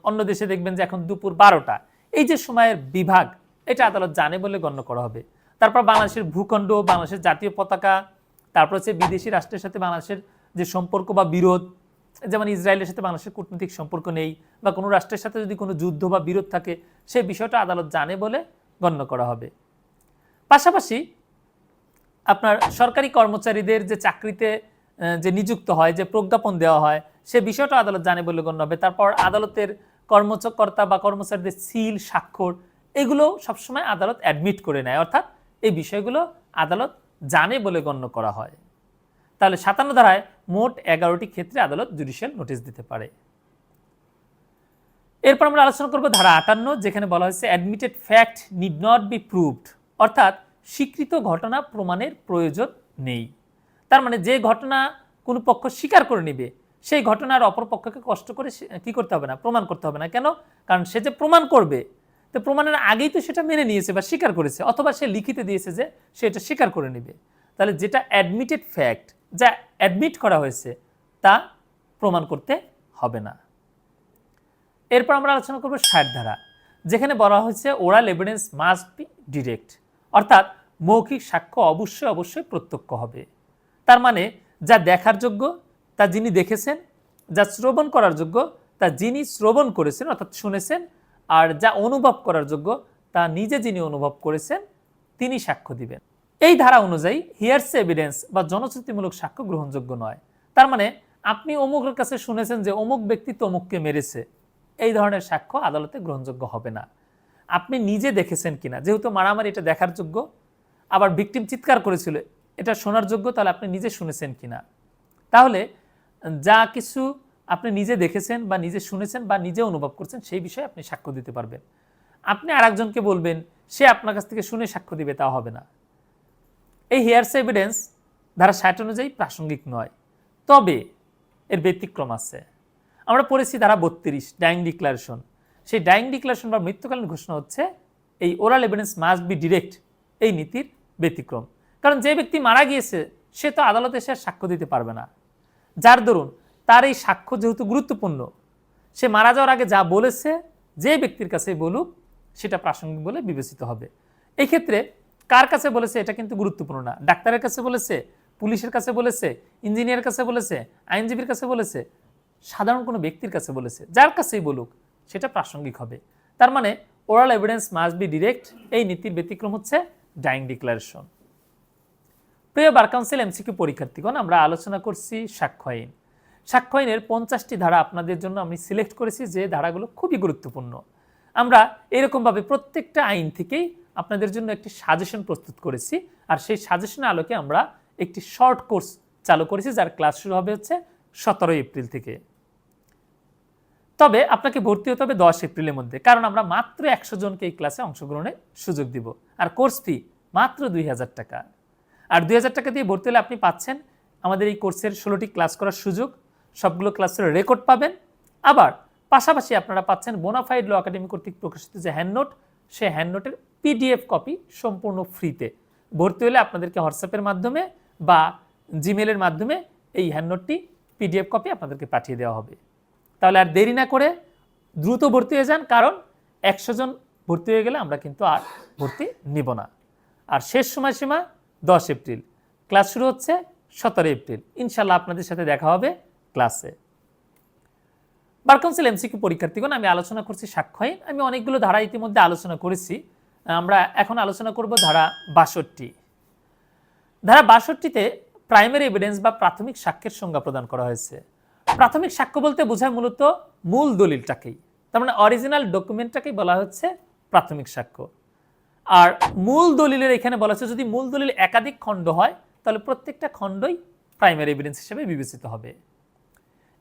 অন্য দেশে দেখবেন যে এখন দুপুর 12টা। এই যে সময়ের বিভাগ, এটা আদালত জানে বলে গণ্য করা হবে। তারপর বাংলাদেশের ভূখণ্ড, বাংলাদেশের জাতীয় পতাকা, তারপর হচ্ছে বিদেশি রাষ্ট্রের সাথে বাংলাদেশের যে সম্পর্ক বা বিরোধ, যেমন ইসরায়েলের সাথে বাংলাদেশের কূটনৈতিক সম্পর্ক নেই, বা কোনো রাষ্ট্রের সাথে যদি কোনো যুদ্ধ বা বিরোধ থাকে, সেই বিষয়টা আদালত জানে বলে গণ্য করা হবে। পাশাপাশি আপনার সরকারি কর্মচারীদের যে চাকরিতে যে নিযুক্ত হয়, যে প্রজ্ঞাপন দেওয়া হয়, সে বিষয়টা আদালত জানে বলে গণ্য হবে। তারপর আদালতের কর্মকর্তা বা কর্মচারীদের সিল, স্বাক্ষর, এগুলো সবসময় আদালত অ্যাডমিট করে নেয়, অর্থাৎ এই বিষয়গুলো আদালত জানে বলে গণ্য করা হয়। তাহলে 57 ধারায় মোট 11টি ক্ষেত্রে আদালত জুডিশিয়াল নোটিশ দিতে পারে। এরপর আমরা আলোচনা করব ধারা 58, যেখানে বলা হয়েছে admitted fact need not be proved, অর্থাৎ স্বীকৃত ঘটনা প্রমাণের প্রয়োজন নেই। তার মানে যে ঘটনা কোনো পক্ষ স্বীকার করে নেবে, সেই ঘটনার অপর পক্ষকে কষ্ট করে কি করতে হবে না, প্রমাণ করতে হবে না। কেন? কারণ সে যে প্রমাণ করবে, তো প্রমাণের আগেই তো সেটা মেনে নিয়েছে বা স্বীকার করেছে, অথবা সে লিখিতে দিয়েছে যে সে এটা স্বীকার করে নেবে। তাহলে যেটা অ্যাডমিটেড ফ্যাক্ট, যা অ্যাডমিট করা হয়েছে, তা প্রমাণ করতে হবে না। এরপর আমরা আলোচনা করব 60 ধারা, যেখানে বলা হয়েছে oral evidence must be direct, অর্থাৎ মৌখিক সাক্ষ্য অবশ্যই প্রত্যক্ষ হবে। তার মানে যা দেখার যোগ্য তা যিনি দেখেছেন, যা শ্রবণ করার যোগ্য তা যিনি শ্রবণ করেছেন অর্থাৎ শুনেছেন, আর যা অনুভব করার যোগ্য তা নিজে যিনি অনুভব করেছেন তিনি সাক্ষ্য দিবেন। এই ধারা অনুযায়ী হিয়ারসে এভিডেন্স বা জনশ্রুতিমূলক সাক্ষ্য গ্রহণযোগ্য নয়। তার মানে আপনি অমুকের কাছে শুনেছেন যে অমুক ব্যক্তি তমুককে মেরেছে, এই ধরনের সাক্ষ্য আদালতে গ্রহণযোগ্য হবে না। আপনি নিজে দেখেছেন কিনা, যেহেতু মারামারি এটা দেখার যোগ্য, আবার ভিকটিম চিৎকার করেছিল, এটা শোনার যোগ্য, তাহলে আপনি নিজে শুনেছেন কিনা। তাহলে যা কিছু আপনি নিজে দেখেছেন বা নিজে শুনেছেন বা নিজে অনুভব করছেন সেই বিষয়ে আপনি সাক্ষ্য দিতে পারবেন। আপনি আরেকজনকে বলবেন সে আপনার কাছ থেকে শুনে সাক্ষ্য দিবে, তা হবে না। এই হিয়ারসে এভিডেন্স ধারা 60 অনুযায়ী প্রাসঙ্গিক নয়, তবে এর ব্যতিক্রম আছে। আমরা পড়েছি ধারা 32 ডাইং ডিক্লারেশন। সেই ডাইং ডিক্লারেশন বা মৃত্যুকালীন ঘোষণা হচ্ছে এই oral evidence must be direct এই নীতির ব্যতিক্রম। কারণ যে ব্যক্তি মারা গিয়েছে সে তো আদালতে এসে সাক্ষ্য দিতে পারবে না, যার দরুন তার এই সাক্ষ্য যেহেতু গুরুত্বপূর্ণ, সে মারা যাওয়ার আগে যা বলেছে যে ব্যক্তির কাছে বলুক সেটা প্রাসঙ্গিক বলে বিবেচিত হবে। এই ক্ষেত্রে কার কাছে বলেছে এটা কিন্তু গুরুত্বপূর্ণ না। ডাক্তারের কাছে বলেছে, পুলিশের কাছে বলেছে, ইঞ্জিনিয়ারের কাছে বলেছে, আইনজীবীর কাছে বলেছে, সাধারণ কোনো ব্যক্তির কাছে বলেছে, যার কাছেই বলুক সেটা প্রাসঙ্গিক হবে। তার মানে oral evidence must be direct এই নীতির ব্যতিক্রম হচ্ছে ডাইং ডিক্লারেশন। প্রিয় বার কাউন্সিল এমসিকিউ পরীক্ষার্থীগণ, আমরা আলোচনা করছি সাক্ষ্য আইন। সাক্ষ্য আইনের 50টি ধারা আপনাদের জন্য আমি সিলেক্ট করেছি, যে ধারাগুলো খুবই গুরুত্বপূর্ণ। আমরা এরকমভাবে প্রত্যেকটা আইন থেকেই আপনাদের জন্য একটি সাজেশন প্রস্তুত করেছি, আর সেই সাজেশনের আলোকে আমরা একটি শর্ট কোর্স চালু করেছি, যার ক্লাস শুরু হবে হচ্ছে 17 এপ্রিল থেকে। তবে আপনাকে ভর্তি হতে হবে 10 এপ্রিলের মধ্যে, কারণ আমরা মাত্র 100 জনকে এই ক্লাসে অংশগ্রহণের সুযোগ দিব, আর কোর্স ফি মাত্র 2000 টাকা। আর 2000 টাকা দিয়ে ভর্তি হলে আপনি পাচ্ছেন আমাদের এই কোর্সের 16টি ক্লাস করার সুযোগ, সবগুলো ক্লাসের রেকর্ড পাবেন। আবার পাশাপাশি আপনারা পাচ্ছেন বোনাফাইড ল একাডেমি কর্তৃক প্রকাশিত যে হ্যান্ডনোট, সেই হ্যান্ডনোটের পিডিএফ কপি সম্পূর্ণ ফ্রিতে। ভর্তি হলে আপনাদেরকে হোয়াটসঅ্যাপের মাধ্যমে বা জিমেলের মাধ্যমে এই হ্যান্ডনোটটি পিডিএফ কপি আপনাদেরকে পাঠিয়ে দেওয়া হবে। তাহলে আর দেরি না করে দ্রুত ভর্তি হয়ে যান, কারণ 100 জন ভর্তি হয়ে গেলে আমরা কিন্তু আর ভর্তি নিব না। আর শেষ সময়সীমা 10 এপ্রিল, ক্লাস শুরু হচ্ছে 17 এপ্রিল। ইনশাল্লাহ আপনাদের সাথে দেখা হবে ক্লাসে। বার কাউন্সিল এমসিকিউ পরীক্ষার্থীগণ, আমি আলোচনা করছি সাক্ষ্য আইন। আমি অনেকগুলো ধারা ইতিমধ্যে আলোচনা করেছি, আমরা এখন আলোচনা করব ধারা 62। ধারা 62তে প্রাইমারি এভিডেন্স বা প্রাথমিক সাক্ষ্যের সংজ্ঞা প্রদান করা হয়েছে। প্রাথমিক সাক্ষ্য বলতে বোঝায় মূলত মূল দলিলটাকেই, তার মানে অরিজিনাল ডকুমেন্টটাকেই বলা হচ্ছে প্রাথমিক সাক্ষ্য। আর মূল দলিলের এখানে বলা হচ্ছে যদি মূল দলিল একাধিক খণ্ড হয় তাহলে প্রত্যেকটা খণ্ডই প্রাইমারি এভিডেন্স হিসেবে বিবেচিত হবে।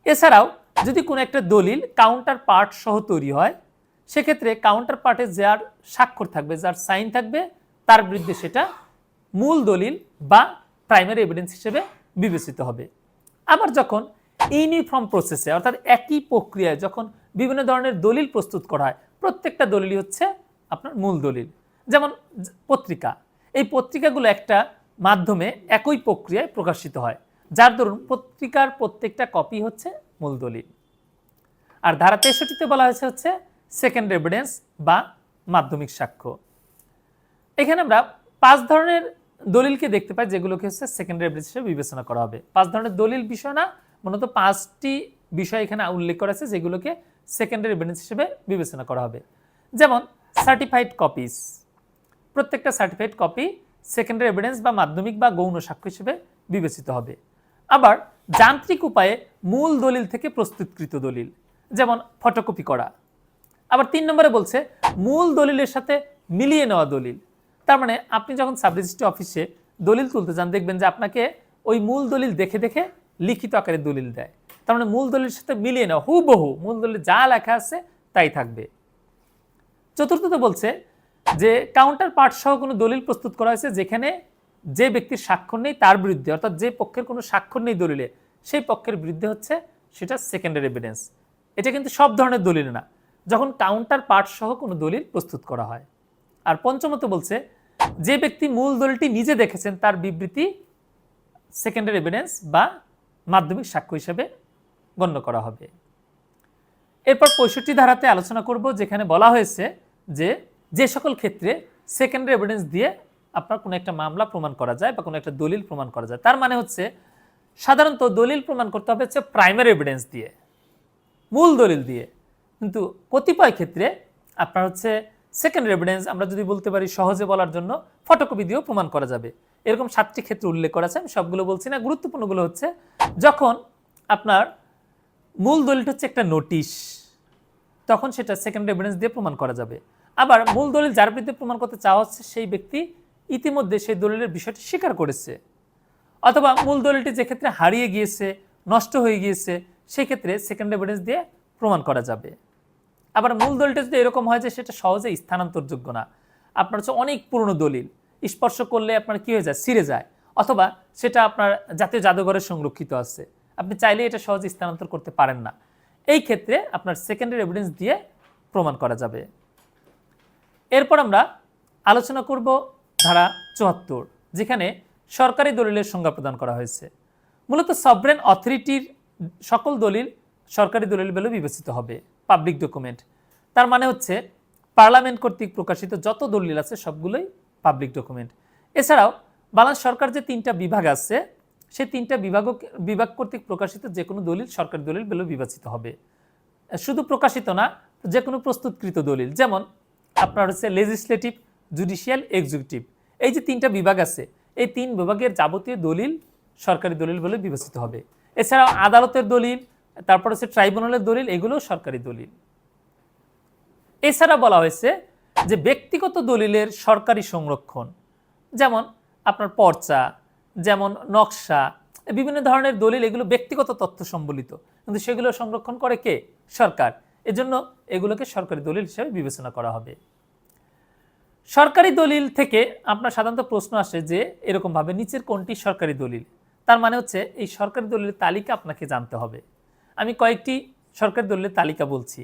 এছাড়াও যদি কোনো একটা দলিল কাউন্টার পার্ট সহ তৈরি হয়, সেক্ষেত্রে কাউন্টার পার্টে যার স্বাক্ষর থাকবে, যার সাইন থাকবে, তার বিরুদ্ধে সেটা মূল দলিল বা প্রাইমারি এভিডেন্স হিসেবে বিবেচিত হবে। আবার যখন ইউনিফর্ম প্রসেসে অর্থাৎ একই প্রক্রিয়ায় যখন বিভিন্ন ধরনের দলিল প্রস্তুত করা হয়, প্রত্যেকটা দলিলই হচ্ছে আপনার মূল দলিল। যেমন পত্রিকা, এই পত্রিকাগুলো একটা মাধ্যমে একই প্রক্রিয়ায় প্রকাশিত হয়, যার দরুন পত্রিকার প্রত্যেকটা কপি হচ্ছে মূল দলিল। আর ধারা 63তে বলা হয়েছে হচ্ছে সেকেন্ড এভিডেন্স বা মাধ্যমিক সাক্ষ্য। এখানে আমরা 5 ধরনের দলিলকে দেখতে পাই, যেগুলোকে হচ্ছে সেকেন্ডারি এভিডেন্স হিসেবে বিবেচনা করা হবে। 5 ধরনের দলিল বিষয় না, মূলত 5টি বিষয় এখানে উল্লেখ করা আছে যেগুলোকে সেকেন্ডারি এভিডেন্স হিসেবে বিবেচনা করা হবে। যেমন সার্টিফাইড কপিস, প্রত্যেকটা সার্টিফাইড কপি সেকেন্ডারি এভিডেন্স বা মাধ্যমিক বা গৌণ সাক্ষ্য হিসেবে বিবেচিত হবে। আবার যান্ত্রিক উপায়ে মূল দলিল থেকে প্রস্তুতকৃত দলিল, যেমন ফটোকপি করা। আবার 3 নম্বরে বলছে মূল দলিলের সাথে মিলিয়ে নেওয়া দলিল। তার মানে আপনি যখন সাব রেজিস্ট্রি অফিসে দলিল তুলতে যান, দেখবেন যে আপনাকে ওই মূল দলিল দেখে দেখে লিখিত আকারে দলিল দেয়। তার মানে মূল দলিলের সাথে মিলিয়ে নেওয়া, হুবহু মূল দলিলে যা লেখা আছে তাই থাকবে। চতুর্থত বলছে যে কাউন্টার পার্ট সহ কোনো দলিল প্রস্তুত করা হয়েছে যেখানে যে ব্যক্তির স্বাক্ষর নেই তার বিরুদ্ধে, অর্থাৎ যে পক্ষের কোনো স্বাক্ষর নেই দলিলে, সেই পক্ষের বিরুদ্ধে হচ্ছে সেটা সেকেন্ডারি এভিডেন্স। এটা কিন্তু সব ধরনের দলিল না, যখন কাউন্টার পার্ট সহ কোনো দলিল প্রস্তুত করা হয়। আর পঞ্চমত বলছে যে ব্যক্তি মূল দলিলটি নিজে দেখেছেন তার বিবৃতি সেকেন্ডারি এভিডেন্স বা মাধ্যমিক সাক্ষ্য হিসেবে গণ্য করা হবে। এরপর 65 ধারাতে আলোচনা করব, যেখানে বলা হয়েছে যে যে সকল ক্ষেত্রে সেকেন্ডারি এভিডেন্স দিয়ে আপনার কোনো একটা মামলা প্রমাণ করা যায় বা কোনো একটা দলিল প্রমাণ করা যায়। তার মানে হচ্ছে সাধারণত দলিল প্রমাণ করতে হবে হচ্ছে প্রাইমারি এভিডেন্স দিয়ে, মূল দলিল দিয়ে, কিন্তু কতিপয় ক্ষেত্রে আপনার হচ্ছে সেকেন্ডারি এভিডেন্স, আমরা যদি বলতে পারি সহজে বলার জন্য, ফটোকপি দিয়েও প্রমাণ করা যাবে। এরকম 7টি ক্ষেত্র উল্লেখ করা আছে, আমি সবগুলো বলছি না, গুরুত্বপূর্ণগুলো হচ্ছে যখন আপনার মূল দলিলটা হচ্ছে একটা নোটিশ, তখন সেটা সেকেন্ডারি এভিডেন্স দিয়ে প্রমাণ করা যাবে। আবার মূল দলিল যার বিরুদ্ধে প্রমাণ করতে চাওয়া হচ্ছে সেই ব্যক্তি ইতিমধ্যে সেই দলিলের বিষয়টি স্বীকার করেছে, অথবা মূল দলিলটি যে ক্ষেত্রে হারিয়ে গিয়েছে, নষ্ট হয়ে গিয়েছে, সেই ক্ষেত্রে সেকেন্ড এভিডেন্স দিয়ে প্রমাণ করা যাবে। আবার মূল দলিলটা যদি এরকম হয় যে সেটা সহজে স্থানান্তরযোগ্য না, আপনার হচ্ছে অনেক পুরনো দলিল, স্পর্শ করলে আপনার কি হয়ে যায়, ছিঁড়ে যায়, অথবা সেটা আপনার জাতীয় জাদুঘরে সংরক্ষিত আছে, আপনি চাইলে এটা সহজে স্থানান্তর করতে পারেন না, এই ক্ষেত্রে আপনার সেকেন্ডারি এভিডেন্স দিয়ে প্রমাণ করা যাবে। এরপর আমরা আলোচনা করব ধারা ৭৪, যেখানে সরকারি দলিলের সংজ্ঞা প্রদান করা হয়েছে। মূলত সভরেন অথরিটির সকল দলিল সরকারি দলিল বলে বিবেচিত হবে, পাবলিক ডকুমেন্ট। তার মানে হচ্ছে পার্লামেন্ট কর্তৃক প্রকাশিত যত দলিল আছে সবগুলোই পাবলিক ডকুমেন্ট। এছাড়াও বাংলাদেশ সরকার যে ৩টা বিভাগ আছে, সেই ৩টা বিভাগ কর্তৃক প্রকাশিত যে কোনো দলিল সরকারি দলিল বলে বিবেচিত হবে। শুধু প্রকাশিত না, যে কোনো প্রস্তুতকৃত দলিল, যেমন আপনার হচ্ছে লেজিসলেটিভ, জুডিশিয়াল, এক্সিকিউটিভ, এই যে 3টা বিভাগ আছে, এই 3 বিভাগের যাবতীয় দলিল সরকারি দলিল বলে বিবেচিত হবে। এছাড়াও আদালতের দলিল, তারপর হচ্ছে ট্রাইব্যুনালের দলিল, এগুলো সরকারি দলিল। এছাড়া বলা হয়েছে যে ব্যক্তিগত দলিলের সরকারি সংরক্ষণ, যেমন আপনার পর্চা, যেমন নকশা, বিভিন্ন ধরনের দলিল, এগুলো ব্যক্তিগত তথ্য সম্বলিত, কিন্তু সেগুলো সংরক্ষণ করে কে? সরকার। এজন্য এগুলোকে সরকারি দলিল হিসেবে বিবেচনা করা হবে। সরকারি দলিল থেকে আপনার সাধারণত প্রশ্ন আসে যে এরকমভাবে নিচের কোনটি সরকারি দলিল। তার মানে হচ্ছে এই সরকারি দলিলের তালিকা আপনাকে জানতে হবে। আমি কয়েকটি সরকারি দলিলের তালিকা বলছি,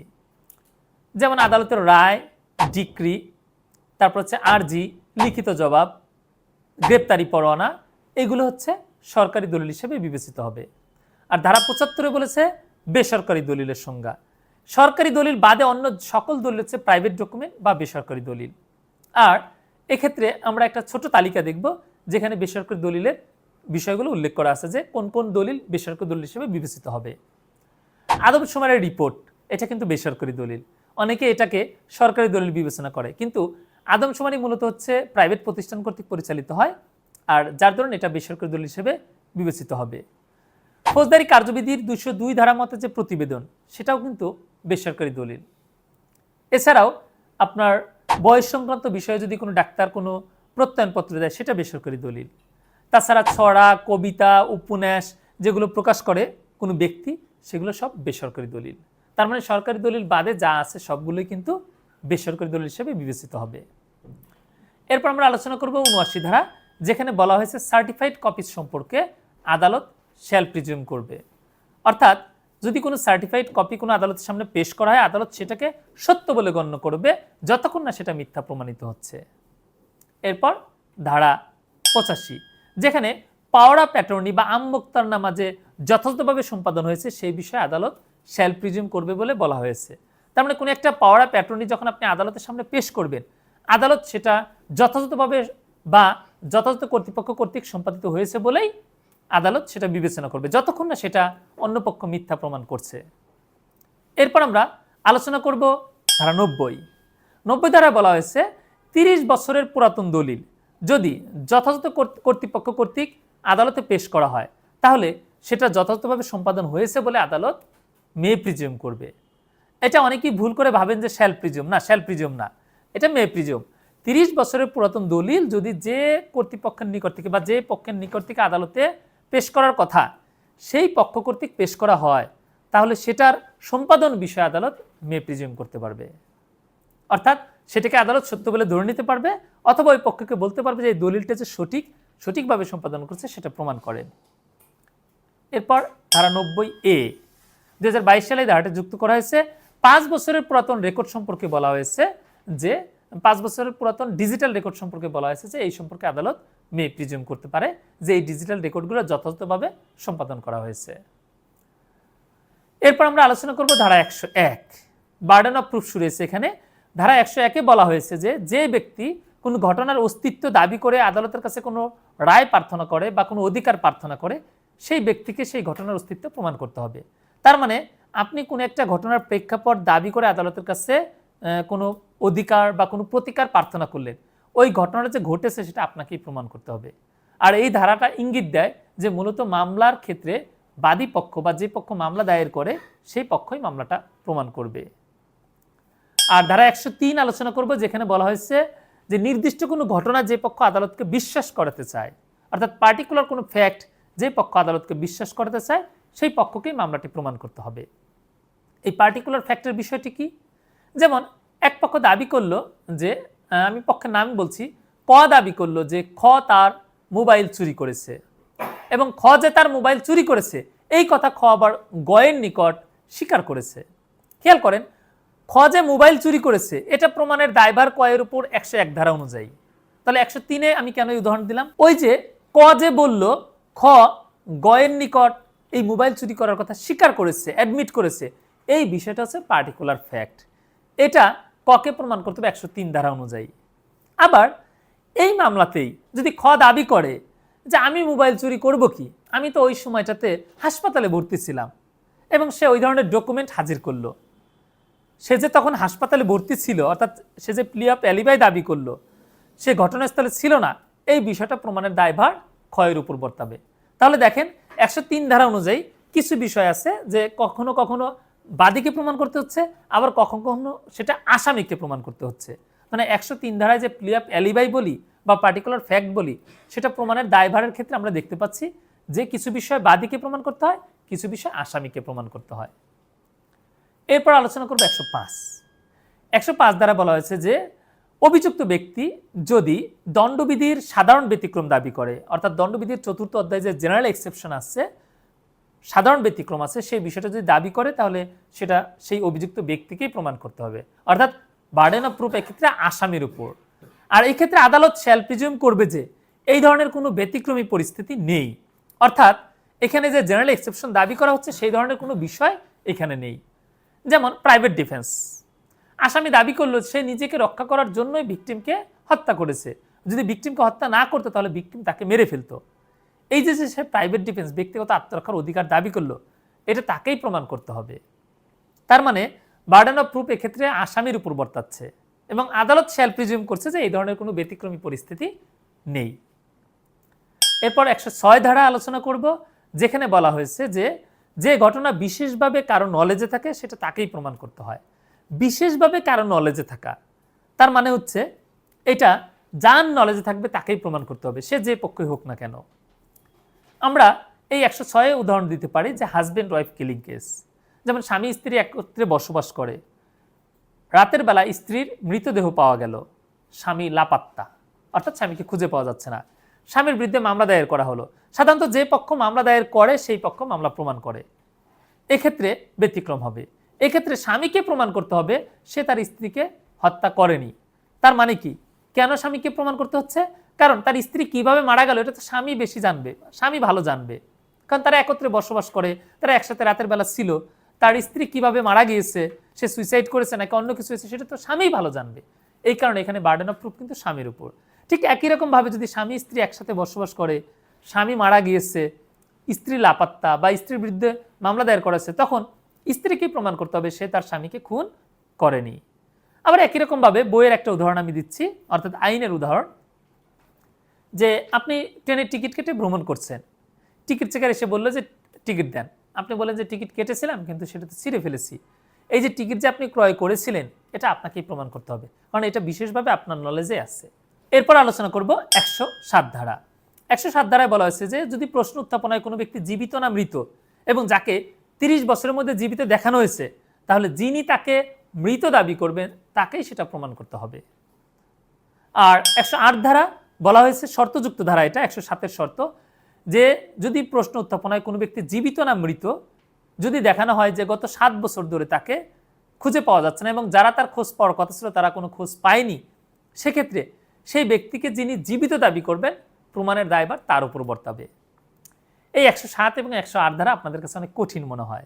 যেমন আদালতের রায়, ডিক্রি, তারপর হচ্ছে আরজি, লিখিত জবাব, গ্রেপ্তারি পরোয়ানা, এগুলো হচ্ছে সরকারি দলিল হিসেবে বিবেচিত হবে। আর ধারা ৭৫ বলেছে বেসরকারি দলিলের সংজ্ঞা। সরকারি দলিল বাদে অন্য সকল দলিল হচ্ছে প্রাইভেট ডকুমেন্ট বা বেসরকারি দলিল। আর এক্ষেত্রে আমরা একটা ছোট তালিকা দেখব যেখানে বেসরকারি দলিলের বিষয়গুলো উল্লেখ করা আছে, যে কোন কোন দলিল বেসরকারি দলিল হিসেবে বিবেচিত হবে। আদমশুমারির রিপোর্ট, এটা কিন্তু বেসরকারি দলিল, অনেকে এটাকে সরকারি দলিল বিবেচনা করে, কিন্তু আদমশুমারি মূলত হচ্ছে প্রাইভেট প্রতিষ্ঠান কর্তৃক পরিচালিত হয়, আর যার দরুন এটা বেসরকারি দলিল হিসেবে বিবেচিত হবে। ফৌজদারি কার্যবিধির ২০২ ধারা মতে যে প্রতিবেদন, সেটাও কিন্তু বেসরকারি দলিল। এছাড়াও আপনার বয়স সংক্রান্ত বিষয়ে যদি কোনো ডাক্তার কোনো প্রত্যয়নপত্র দেয়, সেটা বেসরকারি দলিল। তাছাড়া ছড়া, কবিতা, উপন্যাস যেগুলো প্রকাশ করে কোনো ব্যক্তি, সেগুলো সব বেসরকারি দলিল। তার মানে সরকারি দলিল বাদে যা আছে সবগুলোই কিন্তু বেসরকারি দলিল হিসেবে বিবেচিত হবে। এরপর আমরা আলোচনা করব ৭৯ ধারা, যেখানে বলা হয়েছে সার্টিফাইড কপিজ সম্পর্কে আদালত শ্যাল প্রিজিউম করবে। অর্থাৎ যদি কোনো সার্টিফাইড কপি কোনো আদালতের সামনে পেশ করা হয়, আদালত সেটাকে সত্য বলে গণ্য করবে যতক্ষণ না সেটা মিথ্যা প্রমাণিত হচ্ছে। এরপর ধারা ৮৫, যেখানে পাওয়ার অফ অ্যাটর্নি বা আমমোক্তারনামা যে যথাযথভাবে সম্পাদন হয়েছে সেই বিষয়ে আদালত শ্যাল প্রিজিউম করবে বলে বলা হয়েছে। তার মানে কোনো একটা পাওয়ার অফ অ্যাটর্নি যখন আপনি আদালতের সামনে পেশ করবেন, আদালত সেটা যথাযথভাবে বা যথাযথ কর্তৃপক্ষ কর্তৃক সম্পাদিত হয়েছে বলেই আদালত সেটা বিবেচনা করবে, যতক্ষণ না সেটা অন্য পক্ষ মিথ্যা প্রমাণ করছে। এরপর আমরা আলোচনা করব ধারা ৯০ ধারায় বলা হয়েছে ৩০ বছরের পুরাতন দলিল যদি যথাযথ কর্তৃপক্ষ কর্তৃক আদালতে পেশ করা হয়, তাহলে সেটা যথাযথভাবে সম্পাদন হয়েছে বলে আদালত মে প্রিজিউম করবে। এটা অনেকেই ভুল করে ভাবেন যে শ্যাল প্রিজিউম, না, শ্যাল প্রিজিউম না, এটা মে প্রিজিউম। ৩০ বছরের পুরাতন দলিল যদি যে কর্তৃপক্ষের নিকট থেকে বা যে পক্ষের নিকট থেকে আদালতে পেশ করার কথা সেই পক্ষ কর্তৃক পেশ করা হয়, তাহলে সেটার সম্পাদন বিষয়ে আদালত মে প্রিজিউম করতে পারবে। অর্থাৎ সেটাকে আদালত সত্য বলে ধরে নিতে পারবে, অথবা ওই পক্ষকে বলতে পারবে যে এই দলিলটা যে সঠিকভাবে সম্পাদন করছে সেটা প্রমাণ করেন। এরপর ধারা ৯০A ২০২২ সালে ধারাটা যুক্ত করা হয়েছে। ৫ বছরের পুরাতন রেকর্ড সম্পর্কে বলা হয়েছে যে 5 বছরের পুরাতন ডিজিটাল রেকর্ড সম্পর্কে বলা হয়েছে যে এই সম্পর্কে আদালত মে প্রিজিউম করতে পারে যে এই ডিজিটাল রেকর্ডগুলো যথাযথভাবে সম্পাদন করা হয়েছে। এরপর আমরা আলোচনা করব ধারা ১০১, বার্ডেন অফ প্রুফ শুরু হয়েছে এখানে। ধারা ১০১-এ বলা হয়েছে যে যে ব্যক্তি কোনো ঘটনার অস্তিত্ব দাবি করে আদালতের কাছে কোনো রায় প্রার্থনা করে বা কোনো অধিকার প্রার্থনা করে, সেই ব্যক্তিকে সেই ঘটনার অস্তিত্ব প্রমাণ করতে হবে। তার মানে আপনি কোনো একটা ঘটনার প্রেক্ষাপট দাবি করে আদালতের কাছে কোনো অধিকার বা কোনো প্রতিকার প্রার্থনা করলেন, ওই ঘটনাটা যে ঘটেছে সেটা আপনাকেই প্রমাণ করতে হবে। আর এই ধারাটা ইঙ্গিত দেয় যে মূলত মামলার ক্ষেত্রে বাদী পক্ষ বা যে পক্ষ মামলা দায়ের করে সেই পক্ষই মামলাটা প্রমাণ করবে। আর ধারা ১০৩ আলোচনা করব, যেখানে বলা হয়েছে যে নির্দিষ্ট কোনো ঘটনা যে পক্ষ আদালতকে বিশ্বাস করাতে চায়, অর্থাৎ পার্টিকুলার কোনো ফ্যাক্ট যে পক্ষ আদালতকে বিশ্বাস করাতে চায় সেই পক্ষকেই মামলাটি প্রমাণ করতে হবে। এই পার্টিকুলার ফ্যাক্টের বিষয়টি কি? যেমন এক পক্ষ দাবি করলো যে, আমি পক্ষের নাম বলছি, ক দাবি করলো যে খ তার মোবাইল চুরি করেছে এবং খ যে তার মোবাইল চুরি করেছে এই কথা খ আবার গয়ের নিকট স্বীকার করেছে। খেয়াল করেন, খ যে মোবাইল চুরি করেছে এটা প্রমাণের দায়ভার কয়ের উপর 101 ধারা অনুযায়ী। তাহলে 103-এ আমি কেন এই উদাহরণ দিলাম? ওই যে ক যে বলল খ গয়ের নিকট এই মোবাইল চুরি করার কথা স্বীকার করেছে, অ্যাডমিট করেছে, এই বিষয়টা হচ্ছে পার্টিকুলার ফ্যাক্ট। এটা ককে প্রমাণ করতে হবে? 103 ধারা অনুযায়ী। আবার এই মামলাতেই যদি খ দাবি করে যে আমি মোবাইল চুরি করব কি, আমি তো ওই সময়টাতে হাসপাতালে ভর্তি ছিলাম, এবং সে ওই ধরনের ডকুমেন্ট হাজির করলো, সে যে তখন হাসপাতালে ভর্তি ছিল, অর্থাৎ সে যে প্লি অফ অ্যালিবাই দাবি করলো সে ঘটনাস্থলে ছিল না, এই বিষয়টা প্রমাণের দায়ভার ক্ষয়ের উপর বর্তাবে। তাহলে দেখেন 103 ধারা অনুযায়ী কিছু বিষয় আছে যে কখনো কখনো বাদীকে প্রমাণ করতে হচ্ছে, আবার কখনো কখনো সেটা আসামিকে প্রমাণ করতে হচ্ছে। মানে 103 ধারায় যে প্লি অফ অ্যালিবাই বলি বা পার্টিকুলার ফ্যাক্ট বলি, সেটা প্রমাণের দায়ভারের ক্ষেত্রে আমরা দেখতে পাচ্ছি যে কিছু বিষয় বাদীকে প্রমাণ করতে হয়, কিছু বিষয় আসামিকে প্রমাণ করতে হয়। এরপর আলোচনা করব 105 দ্বারা বলা হয়েছে যে অভিযুক্ত ব্যক্তি যদি দণ্ডবিধির সাধারণ ব্যতিক্রম দাবি করে, অর্থাৎ দণ্ডবিধির 4র্থ অধ্যায়ে যে জেনারেল এক্সেপশন আছে, সাধারণ ব্যতিক্রম আছে, সেই বিষয়টা যদি দাবি করে তাহলে সেটা সেই অভিযুক্ত ব্যক্তিকেই প্রমাণ করতে হবে, অর্থাৎ বার্ডেন অফ প্রুফ এক্ষেত্রে আসামির উপর। আর এই ক্ষেত্রে আদালত শ্যাল প্রিজিউম করবে যে এই ধরনের কোনো ব্যতিক্রমী পরিস্থিতি নেই, অর্থাৎ এখানে যে জেনারেল এক্সেপশন দাবি করা হচ্ছে সেই ধরনের কোনো বিষয় এখানে নেই। যেমন প্রাইভেট ডিফেন্স, আসামি দাবি করলো সে নিজেকে রক্ষা করার জন্যই ভিকটিমকে হত্যা করেছে, যদি ভিকটিমকে হত্যা না করতো তাহলে ভিকটিম তাকে মেরে ফেলতো। এই যে সে প্রাইভেট ডিফেন্স, ব্যক্তিগত আত্মরক্ষার অধিকার দাবি করলো, এটা তাকেই প্রমাণ করতে হবে। তার মানে বার্ডেন অফ প্রুফ এক্ষেত্রে আসামির উপর বর্তাচ্ছে এবং আদালত শ্যাল প্রিজিউম করছে যে এই ধরনের কোনো ব্যতিক্রমী পরিস্থিতি নেই। এরপর 106 ধারা আলোচনা করব, যেখানে বলা হয়েছে যে যে ঘটনা বিশেষভাবে কারো নলেজে থাকে সেটা তাকেই প্রমাণ করতে হয়। বিশেষভাবে কারো নলেজে থাকা তার মানে হচ্ছে এটা যার নলেজে থাকবে তাকেই প্রমাণ করতে হবে, সে যে পক্ষই হোক না কেন। আমরা এই 106 উদাহরণ দিতে পারি যে হাজব্যান্ড ওয়াইফ কিলিং কেস, যেমন স্বামী স্ত্রী একত্রে বসবাস করে, রাতের বেলা স্ত্রীর মৃতদেহ পাওয়া গেল, স্বামী লাপাত্তা, অর্থাৎ স্বামীকে খুঁজে পাওয়া যাচ্ছে না, স্বামীর বিরুদ্ধে মামলা দায়ের করা হলো। সাধারণত যে পক্ষ মামলা দায়ের করে সেই পক্ষ মামলা প্রমাণ করে, এক্ষেত্রে ব্যতিক্রম হবে। এক্ষেত্রে স্বামীকে প্রমাণ করতে হবে সে তার স্ত্রীকে হত্যা করেনি। তার মানে কি, কেন স্বামীকে প্রমাণ করতে হচ্ছে? কারণ তার স্ত্রী কিভাবে মারা গেল এটা তো স্বামী বেশি জানবে, স্বামী ভালো জানবে, কারণ তারা একত্রে বসবাস করে, তারা একসাথে রাতের বেলা ছিল। তার স্ত্রী কিভাবে মারা গিয়েছে, সে সুইসাইড করেছে নাকি অন্য কিছু হয়েছে, সেটা তো স্বামী ভালো জানবে। এই কারণে এখানে বার্ডেন অফ প্রুফ কিন্তু স্বামীর উপর। ঠিক একই রকম ভাবে যদি স্বামী স্ত্রী একসাথে বসবাস করে, স্বামী মারা গিয়েছে, স্ত্রী লাপাত্তা বা স্ত্রীর বিরুদ্ধে মামলা দায়ের করেছে, তখন স্ত্রীকে প্রমাণ করতে হবে সে তার স্বামীকে খুন করেনি। আবার একই রকম ভাবে বইয়ের একটা উদাহরণ আমি দিচ্ছি, অর্থাৎ আইনের উদাহরণ, যে আপনি ট্রেনের টিকিট কেটে ভ্রমণ করছেন, টিকিট চেকার এসে বললো যে টিকিট দেন, আপনি বলেন যে টিকিট কেটেছিলাম কিন্তু সেটা তো ছিঁড়ে ফেলেছি। এই যে টিকিট যে আপনি ক্রয় করেছিলেন এটা আপনাকেই প্রমাণ করতে হবে, কারণ এটা বিশেষভাবে আপনার নলেজে আছে। এরপর আলোচনা করব 107 ধারা। 107 ধারায় বলা হয়েছে যে যদি প্রশ্ন উত্থাপনায় কোনো ব্যক্তি জীবিত না মৃত এবং যাকে 30 বছরের মধ্যে জীবিত দেখানো হয়েছে, তাহলে যিনি তাকে মৃত দাবি করবেন তাকেই সেটা প্রমাণ করতে হবে। আর 108 ধারা বলা হয়েছে শর্তযুক্ত ধারা, এটা 107-এর শর্ত, যে যদি প্রশ্ন উত্থাপনায় কোনো ব্যক্তি জীবিত না মৃত যদি দেখানো হয় যে গত 7 বছর ধরে তাকে খুঁজে পাওয়া যাচ্ছে না এবং যারা তার খোঁজ পাওয়ার কথা ছিল তারা কোনো খোঁজ পায়নি, সেক্ষেত্রে সেই ব্যক্তিকে যিনি জীবিত দাবি করবেন প্রমাণের দায়ভার তার উপর বর্তাবে। এই 107 এবং 108 ধারা আপনাদের কাছে অনেক কঠিন মনে হয়,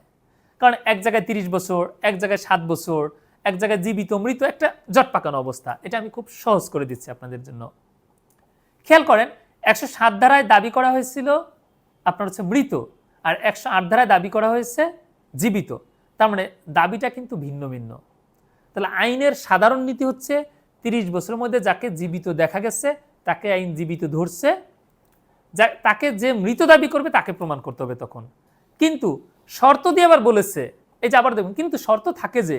কারণ এক জায়গায় 30 বছর, এক জায়গায় 7 বছর, এক জায়গায় জীবিত মৃত, একটা জট পাকানো অবস্থা। এটা আমি খুব সহজ করে দিচ্ছি আপনাদের জন্য। খেয়াল করেন 107 ধারায় দাবি করা হয়েছিল আপনার হচ্ছে মৃত, আর 108 ধারায় দাবি করা হয়েছে জীবিত। তার মানে দাবিটা কিন্তু ভিন্ন ভিন্ন। তাহলে আইনের সাধারণ নীতি হচ্ছে 30 বছরের মধ্যে যাকে জীবিত দেখা গেছে তাকে আইন জীবিত ধরছে, তাকে যে মৃত দাবি করবে তাকে প্রমাণ করতে হবে তখন। কিন্তু শর্ত দিয়ে আবার বলেছে, এই যে আবার দেখুন, কিন্তু শর্ত থাকে যে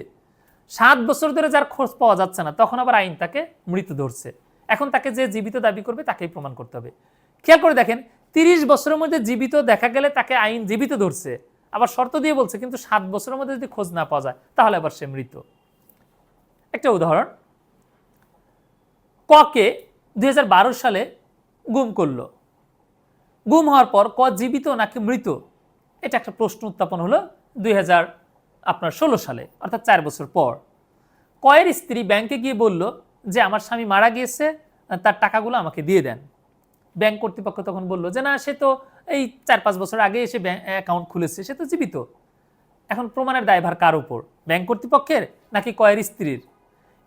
7 বছর ধরে যার খোঁজ পাওয়া যাচ্ছে না তখন আবার আইন তাকে মৃত ধরছে। এখন তাকে যে জীবিত দাবি করবে তাকেই প্রমাণ করতে হবে। খেয়াল করে দেখেন, 30 বছরের মধ্যে জীবিত দেখা গেলে তাকে আইন জীবিত ধরছে, আবার শর্ত দিয়ে বলছে, কিন্তু 7 বছরের মধ্যে যদি খোঁজ না পাওয়া যায় তাহলে আবার সে মৃত। একটা উদাহরণ, ককে 2012 সালে গুম করলো। গুম হওয়ার পর ক জীবিত নাকি মৃত, এটা একটা প্রশ্ন উত্থাপন হলো 2016 সালে, অর্থাৎ 4 বছর পর। কয়ের স্ত্রী ব্যাংকে গিয়ে বলল যে আমার স্বামী মারা গিয়েছে, তার টাকাগুলো আমাকে দিয়ে দেন। ব্যাংক কর্তৃপক্ষ তখন বলল যে না, সে তো এই 4-5 বছর আগে এসে অ্যাকাউন্ট খুলেছে, সে তো জীবিত। এখন প্রমাণের দায়ভার কার উপর, ব্যাংক কর্তৃপক্ষের নাকি কয়ের স্ত্রীর?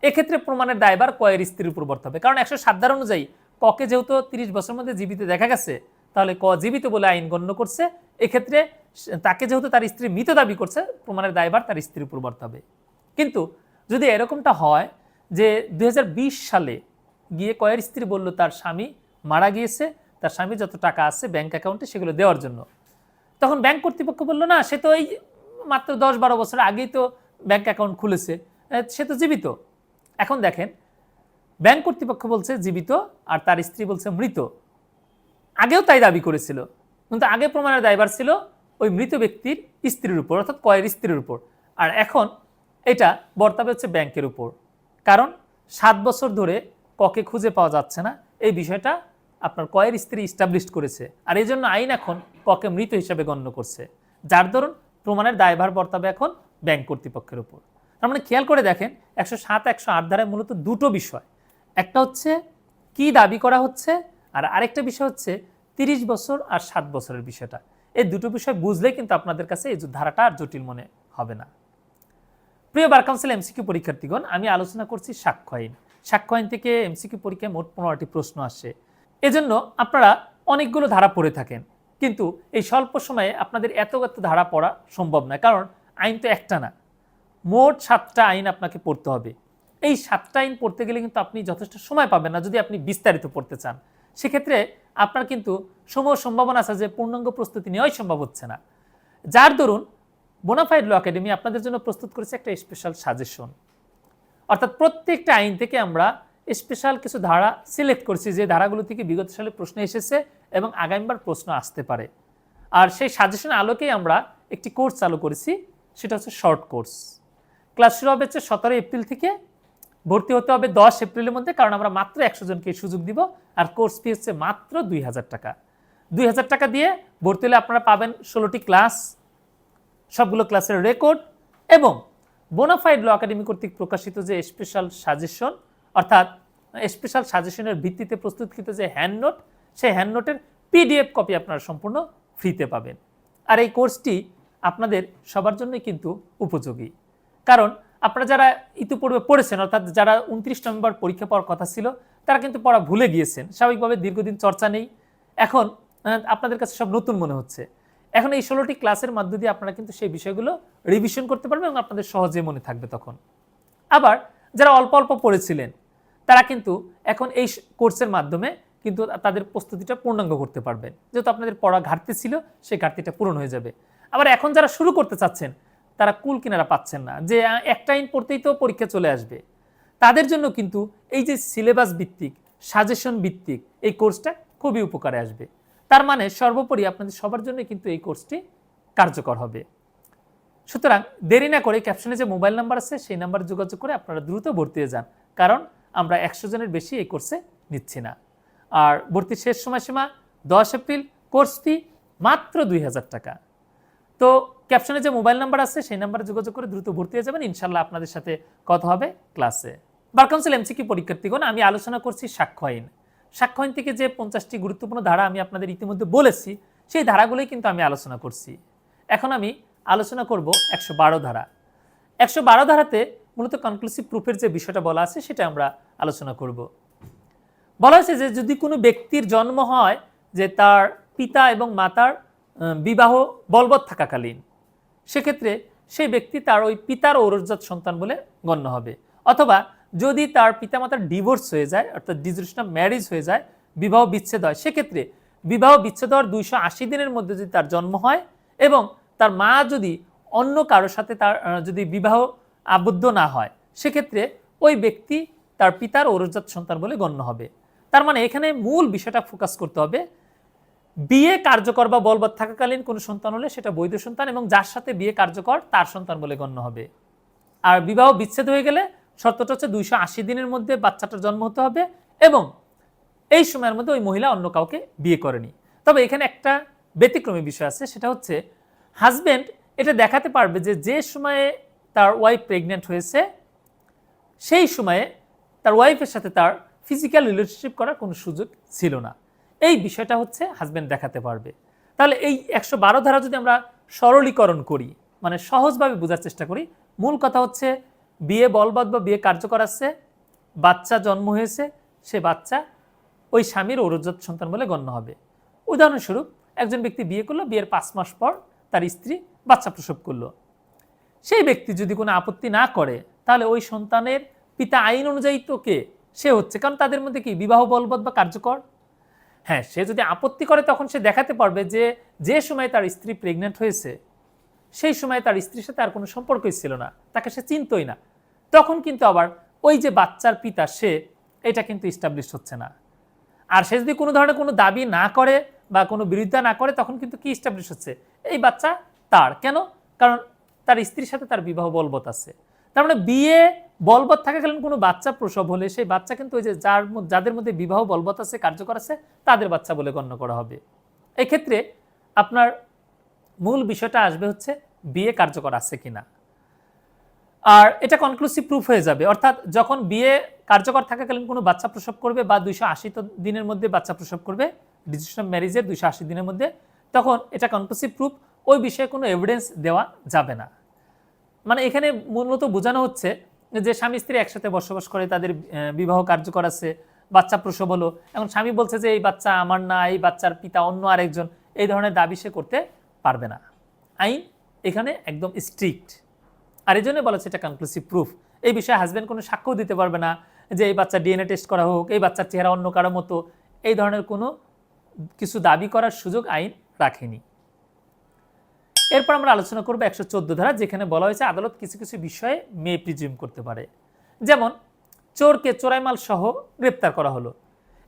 এক্ষেত্রে প্রমাণের দায়ভার কয়ের স্ত্রীর উপর বর্তাবে হবে, কারণ 107 অনুযায়ী ককে যেহেতু 30 বছরের মধ্যে জীবিত দেখা গেছে, তাহলে ক জীবিত বলে আইন গণ্য করছে। এক্ষেত্রে তাকে যেহেতু তার স্ত্রী মৃত দাবি করছে, প্রমাণের দায়ভার তার স্ত্রীর উপর বর্তাবে হবে। কিন্তু যদি এরকমটা হয় যে 2020 সালে গিয়ে কয়ের স্ত্রী বলল তার স্বামী মারা গিয়েছে, তার স্বামী যত টাকা আছে ব্যাংক অ্যাকাউন্টে সেগুলো দেওয়ার জন্য, তখন ব্যাংক কর্তৃপক্ষ বলল না, সে তো এই মাত্র 10-12 বছর আগেই তো ব্যাংক অ্যাকাউন্ট খুলেছে, সে তো জীবিত। এখন দেখেন, ব্যাংক কর্তৃপক্ষ বলছে জীবিত আর তার স্ত্রী বলছে মৃত। আগেও তাই দাবি করেছিল, কিন্তু আগে প্রমাণের দায়ভার ছিল ওই মৃত ব্যক্তির স্ত্রীর উপর, অর্থাৎ কয়ের স্ত্রীর উপর। আর এখন এটা বর্তাবে হচ্ছে ব্যাংকের উপর, কারণ 7 বছর ধরে ককে খুঁজে পাওয়া যাচ্ছে না, এই বিষয়টা আপনার কয়ের স্ত্রী ইস্টাবলিশ করেছে। আর এই জন্য আইন এখন ককে মৃত হিসেবে গণ্য করছে, যার দরুন প্রমাণের দায়ভার বর্তাবে এখন ব্যাংক কর্তৃপক্ষের উপর। তার মানে খেয়াল করে দেখেন, 107-108 ধারায় মূলত দুটো বিষয়, একটা হচ্ছে কি দাবি করা হচ্ছে, আর আরেকটা বিষয় হচ্ছে 30 বছর আর 7 বছরের বিষয়টা। এই দুটো বিষয় বুঝলে কিন্তু আপনাদের কাছে এই ধারাটা আর জটিল মনে হবে না। প্রিয় বার কাউন্সিল এমসিকিউ পরীক্ষার্থীগণ, আমি আলোচনা করছি সাক্ষ্য আইন। সাক্ষ্য আইন থেকে এমসিকিউ পরীক্ষায় মোট 15টি প্রশ্ন আসে। এজন্য আপনারা অনেকগুলো ধারা পড়ে থাকেন, কিন্তু এই স্বল্প সময়ে আপনাদের এত ধারা পড়া সম্ভব নয়, কারণ আইন তো একটা না, মোট 7টা আইন আপনাকে পড়তে হবে। এই 7টা আইন পড়তে গেলে কিন্তু আপনি যথেষ্ট সময় পাবেন না যদি আপনি বিস্তারিত পড়তে চান। সেক্ষেত্রে আপনার কিন্তু সম্ভাবনা আছে যে পূর্ণাঙ্গ প্রস্তুতি নেওয়াই সম্ভব হচ্ছে না। যার দরুন বোনাফাইড ল একাডেমি আপনাদের জন্য প্রস্তুত করেছে একটা স্পেশাল সাজেশন, অর্থাৎ প্রত্যেকটা আইন থেকে আমরা স্পেশাল কিছু ধারা সিলেক্ট করছি, যে ধারাগুলো থেকে বিগত সালে প্রশ্ন এসেছে এবং আগামীবার প্রশ্ন আসতে পারে। আর সেই সাজেশনের আলোকেই আমরা একটি কোর্স চালু করেছি, সেটা হচ্ছে শর্ট কোর্স। ক্লাস শুরু হবে হচ্ছে 17 এপ্রিল থেকে, ভর্তি হতে হবে 10 এপ্রিলের মধ্যে, কারণ আমরা মাত্র 100 জনকে সুযোগ দিব। আর কোর্স ফি হচ্ছে মাত্র 2000 টাকা। 2000 টাকা দিয়ে ভর্তি হলে আপনারা পাবেন 16টি ক্লাস, সবগুলো ক্লাসের রেকর্ড এবং বোনাফাইড ল একাডেমি কর্তৃক প্রকাশিত যে স্পেশাল সাজেশন, অর্থাৎ স্পেশাল সাজেশনের ভিত্তিতে প্রস্তুতকৃত যে হ্যান্ড নোট, সেই হ্যান্ড নোটের পিডিএফ কপি আপনারা সম্পূর্ণ ফ্রিতে পাবেন। আর এই কোর্সটি আপনাদের সবার জন্যই কিন্তু উপযোগী, কারণ আপনারা যারা ইতিপূর্বে পড়েছেন, অর্থাৎ যারা 29 নভেম্বর পরীক্ষা পাওয়ার কথা ছিল, তারা কিন্তু পড়া ভুলে গিয়েছেন। স্বাভাবিকভাবে দীর্ঘদিন চর্চা নেই, এখন আপনাদের কাছে সব নতুন মনে হচ্ছে। এখন এই 16টি ক্লাসের মধ্য দিয়ে আপনারা কিন্তু সেই বিষয়গুলো রিভিশন করতে পারবেন এবং আপনাদের সহজে মনে থাকবে তখন। আবার যারা অল্প অল্প পড়েছিলেন, তারা কিন্তু এখন এই কোর্সের মাধ্যমে কিন্তু তাদের প্রস্তুতিটা পূর্ণাঙ্গ করতে পারবেন, যেহেতু আপনাদের পড়া ঘাটতি ছিল, সেই ঘাটতিটা পূরণ হয়ে যাবে। আবার এখন যারা শুরু করতে চাচ্ছেন, তারা কুল কিনারা পাচ্ছেন না, যে একটা আইন পড়তেই তো পরীক্ষা চলে আসবে, তাদের জন্য কিন্তু এই যে সিলেবাস ভিত্তিক, সাজেশন ভিত্তিক এই কোর্সটা খুবই উপকারে আসবে। তার মানে সর্বোপরি আপনাদের সবার জন্য কিন্তু এই কোর্সটি কার্যকর হবে। সুতরাং দেরি না করে ক্যাপশনে যে মোবাইল নাম্বার আছে সেই নাম্বারে যোগাযোগ করে আপনারা দ্রুত ভর্তি হয়ে যান, কারণ আমরা 100 জনের বেশি এই কোর্সে নিচ্ছি না। আর ভর্তির শেষ সময়সীমা 10 এপ্রিল, কোর্স ফি মাত্র 2000 টাকা। তো ক্যাপশনে যে মোবাইল নাম্বার আছে সেই নাম্বারে যোগাযোগ করে দ্রুত ভর্তি হয়ে যাবেন, ইনশাল্লাহ আপনাদের সাথে কথা হবে ক্লাসে। বার কাউন্সিল এমসিকিউ পরীক্ষার্থীগণ, আমি আলোচনা করছি সাক্ষ্য আইন। সাক্ষ্য আইন থেকে যে 50টি গুরুত্বপূর্ণ ধারা আমি আপনাদের ইতিমধ্যে বলেছি, সেই ধারাগুলোই কিন্তু আমি আলোচনা করছি। এখন আমি আলোচনা করব 112 ধারা। 112 ধারাতে মূলত কনক্লুসিভ প্রুফের যে বিষয়টা বলা আছে সেটা আমরা আলোচনা করব। বলা হয়েছে যে যদি কোনো ব্যক্তির জন্ম হয় যে তার পিতা এবং মাতার বিবাহ বলবৎ থাকাকালীন, সেক্ষেত্রে সেই ব্যক্তি তার ওই পিতার ঔরসজাত সন্তান বলে গণ্য হবে। অথবা যদি তার পিতামাতার ডিভোর্স হয়ে যায়, অর্থাৎ ডিসলিউশন অফ ম্যারেজ হয়ে যায়, বিবাহ বিচ্ছেদ হয়, সেক্ষেত্রে বিবাহ বিচ্ছেদ হওয়ার 280 দিনের মধ্যে যদি তার জন্ম হয় এবং তার মা যদি অন্য কারোর সাথে তার যদি বিবাহ আবদ্ধ না হয়, সেক্ষেত্রে ওই ব্যক্তি তার পিতার ঔরজাত সন্তান বলে গণ্য হবে। তার মানে এখানে মূল বিষয়টা ফোকাস করতে হবে, বিয়ে কার্যকর বা বলবৎ থাকাকালীন কোনো সন্তান হলে সেটা বৈধ সন্তান এবং যার সাথে বিয়ে কার্যকর তার সন্তান বলে গণ্য হবে। আর বিবাহ বিচ্ছেদ হয়ে গেলে শর্তটা হচ্ছে 280 দিনের মধ্যে বাচ্চাটার জন্ম হতে হবে এবং এই সময়ের মধ্যে ওই মহিলা অন্য কাউকে বিয়ে করেনি। তবে এখানে একটা ব্যতিক্রমী বিষয় আছে, সেটা হচ্ছে হাজব্যান্ড এটা দেখাতে পারবে যে যে সময়ে তার ওয়াইফ প্রেগনেন্ট হয়েছে সেই সময়ে তার ওয়াইফের সাথে তার ফিজিক্যাল রিলেশনশিপ করার কোনো সুযোগ ছিল না। এই বিষয়টা হচ্ছে হাজব্যান্ড দেখাতে পারবে। তাহলে এই 112 ধারা যদি আমরা সরলীকরণ করি, মানে সহজভাবে বোঝার চেষ্টা করি, মূল কথা হচ্ছে বিয়ে বলবৎ বা বিয়ে কার্যকর আছে, বাচ্চা জন্ম হয়েছে, সে বাচ্চা ওই স্বামীর ঔরজাত সন্তান বলে গণ্য হবে। উদাহরণস্বরূপ একজন ব্যক্তি বিয়ে করলো, বিয়ের 5 মাস পর তার স্ত্রী বাচ্চা প্রসব করলো। সেই ব্যক্তি যদি কোনো আপত্তি না করে তাহলে ওই সন্তানের পিতা আইন অনুযায়ী তো কে, সে হচ্ছে, কারণ তাদের মধ্যে কি বিবাহ বলবৎ বা কার্যকর। হ্যাঁ, সে যদি আপত্তি করে তখন সে দেখাতে পারবে যে যে সময় তার স্ত্রী প্রেগনেন্ট হয়েছে সেই সময় তার স্ত্রীর সাথে আর কোনো সম্পর্কই ছিল না, তাকে সে চিনতই না, তখন কিন্তু আবার ওই যে বাচ্চার পিতা সে, এটা কিন্তু ইস্টাবলিশ হচ্ছে না। আর সে যদি কোনো ধরনের কোনো দাবি না করে বা কোনো বিরোধিতা না করে তখন কিন্তু কি ইস্টাবলিশ হচ্ছে, এই বাচ্চা তার। কেন? কারণ তার স্ত্রীর সাথে তার বিবাহ বলবৎ আছে। তার মানে বিয়ে বলবৎ থাকাকালীন কোনো বাচ্চা প্রসব হলে সেই বাচ্চা কিন্তু ওই যে যাদের মধ্যে বিবাহ বলবৎ আছে, কার্যকর আছে, তাদের বাচ্চা বলে গণ্য করা হবে। এই ক্ষেত্রে আপনার মূল বিষয়টা আসবে হচ্ছে বিয়ে কার্যকর আছে কিনা, আর এটা কনক্লুসিভ প্রুফ হয়ে যাবে। অর্থাৎ যখন বিয়ে কার্যকর থাকাকালীন কোনো বাচ্চা প্রসব করবে বা 280 দিনের মধ্যে বাচ্চা প্রসব করবে, ডিসিশন অফ ম্যারেজের 280 দিনের মধ্যে, তখন এটা কনক্লুসিভ প্রুফ, ওই বিষয়ে কোনো এভিডেন্স দেওয়া যাবে না। মানে এখানে মূলত বোঝানো হচ্ছে যে স্বামী স্ত্রী একসাথে বসবাস করে, তাদের বিবাহ কার্যকর আছে, বাচ্চা প্রসব হলো, এখন স্বামী বলছে যে এই বাচ্চা আমার না, এই বাচ্চার পিতা অন্য আরেকজন, এই ধরনের দাবি সে করতে পারবে না। আইন এখানে একদম স্ট্রিক্ট, আর এই জন্য বলা হচ্ছে এটা কনক্লুসিভ প্রুফ। এই বিষয়ে হাজব্যান্ড কোনো সাক্ষ্য দিতে পারবে না যে এই বাচ্চা ডিএনএ টেস্ট করা হোক, এই বাচ্চার চেহারা অন্য কারো মতো, এই ধরনের কোনো কিছু দাবি করার সুযোগ আইন রাখেনি। এরপর আমরা আলোচনা করব 114 ধারা, যেখানে বলা হয়েছে আদালত কিছু কিছু বিষয়ে মে প্রিজিউম করতে পারে। যেমন চোরকে চোরাইমাল সহ গ্রেপ্তার করা হলো,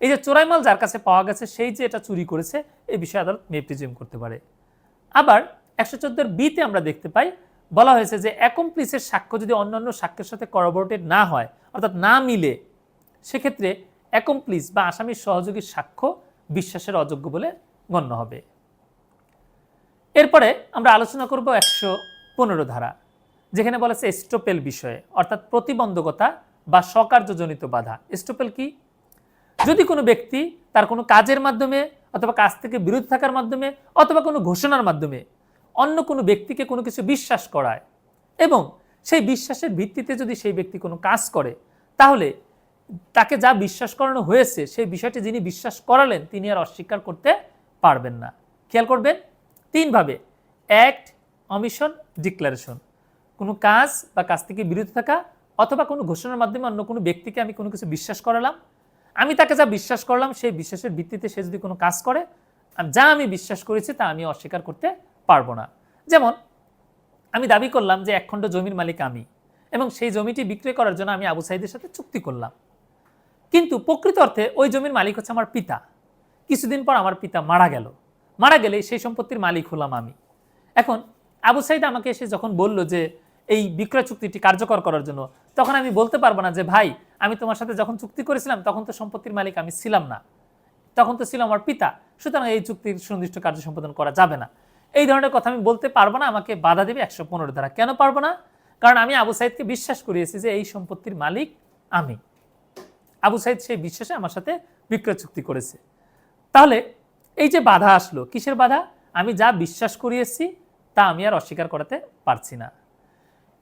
এই যে চোরাইমাল যার কাছে পাওয়া গেছে সেই যে এটা চুরি করেছে, এই বিষয়ে আদালত মে প্রিজিউম করতে পারে। আবার 114 বিতে আমরা দেখতে পাই বলা হয়েছে যে অ্যাকমপ্লিসের সাক্ষ্য যদি অন্যান্য সাক্ষ্যের সাথে করবোরেটেড না হয়, অর্থাৎ না মিলে, সেক্ষেত্রে অ্যাকমপ্লিস বা আসামির সহযোগীর সাক্ষ্য বিশ্বাসের অযোগ্য বলে গণ্য হবে। এরপরে আমরা আলোচনা করব 115 ধারা, যেখানে বলা আছে এস্টোপেল বিষয়ে, অর্থাৎ প্রতিবন্ধকতা বা স্বকার্যজনিত বাধা। এস্টোপেল কি? যদি কোনো ব্যক্তি তার কোনো কাজের মাধ্যমে অথবা কাজ থেকে বিরত থাকার মাধ্যমে অথবা কোনো ঘোষণার মাধ্যমে অন্য কোনো ব্যক্তিকে কোনো কিছু বিশ্বাস করায় এবং সেই বিশ্বাসের ভিত্তিতে যদি সেই ব্যক্তি কোনো কাজ করে, তাহলে তাকে যা বিশ্বাস করানো হয়েছে সেই বিষয়টি যিনি বিশ্বাস করালেন তিনি আর অস্বীকার করতে পারবেন না। খেয়াল করবেন, 3 ভাবে: অ্যাক্ট, অমিশন, ডিক্লারেশন। কোনো কাজ বা কাজ থেকে বিরত থাকা অথবা কোনো ঘোষণার মাধ্যমে অন্য কোনো ব্যক্তিকে আমি কোনো কিছু বিশ্বাস করালাম, আমি তাকে যা বিশ্বাস করলাম সেই বিশ্বাসের ভিত্তিতে সে যদি কোনো কাজ করে, যা আমি বিশ্বাস করেছি তা আমি অস্বীকার করতে পারবো না। যেমন আমি দাবি করলাম যে 1 খণ্ড জমির মালিক আমি এবং সেই জমিটি বিক্রয় করার জন্য আমি আবু সাইদের সাথে চুক্তি করলাম, কিন্তু প্রকৃত অর্থে ওই জমির মালিক হচ্ছে আমার পিতা। কিছুদিন পর আমার পিতা মারা গেলে সেই সম্পত্তির মালিক হলাম আমি। এখন আবু সাইদ আমাকে এসে যখন বলল যে এই বিক্রয় চুক্তিটি কার্যকর করার জন্য, তখন আমি বলতে পারবো না যে ভাই আমি তোমার সাথে যখন চুক্তি করেছিলাম তখন তো সম্পত্তির মালিক আমি ছিলাম না, তখন তো ছিল আমার পিতা, সুতরাং এই চুক্তির সুনির্দিষ্ট কার্য সম্পাদন করা যাবে না। এই ধরনের কথা আমি বলতে পারবো না, আমাকে বাধা দেবে 115 ধারা। কেন পারবো না? কারণ আমি আবু সাইদকে বিশ্বাস করিয়েছি যে এই সম্পত্তির মালিক আমি। আবু সাইদ সেই বিশ্বাসে আমার সাথে বিক্রয় চুক্তি করেছে। তাহলে এই যে বাধা আসলো, কিসের বাধা? আমি যা বিশ্বাস করিয়েছি তা আমি আর অস্বীকার করাতে পারছি না।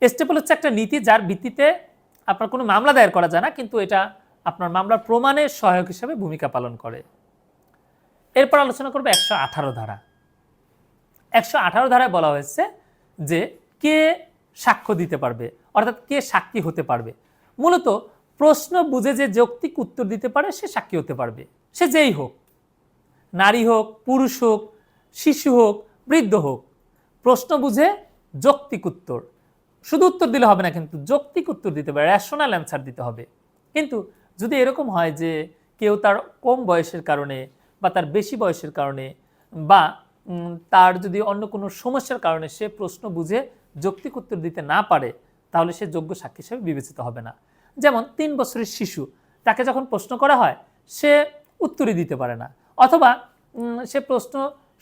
এস্টেপল হচ্ছে একটা নীতি যার ভিত্তিতে আপনার কোনো মামলা দায়ের করা যায় না, কিন্তু এটা আপনার মামলার প্রমাণের সহায়ক হিসেবে ভূমিকা পালন করে। এরপর আলোচনা করবে 118 ধারা। 118 ধারায় বলা হয়েছে যে কে সাক্ষ্য দিতে পারবে, অর্থাৎ কে সাক্ষী হতে পারবে। মূলত প্রশ্ন বুঝে যে যৌক্তিক উত্তর দিতে পারে সে সাক্ষী হতে পারবে, সে যেই হোক, নারী হোক, পুরুষ হোক, শিশু হোক, বৃদ্ধ হোক। প্রশ্ন বুঝে যৌক্তিক উত্তর, শুধু উত্তর দিলে হবে না, কিন্তু যৌক্তিক উত্তর দিতে হবে, রেশনাল অ্যান্সার দিতে হবে। কিন্তু যদি এরকম হয় যে কেউ তার কম বয়সের কারণে বা তার বেশি বয়সের কারণে বা তার যদি অন্য কোনো সমস্যার কারণে সে প্রশ্ন বুঝে যৌক্তিক উত্তর দিতে না পারে, তাহলে সে যোগ্য সাক্ষী হিসেবে বিবেচিত হবে না। যেমন 3 বছরের শিশু, তাকে যখন প্রশ্ন করা হয় সে উত্তরই দিতে পারে না, অথবা সে প্রশ্ন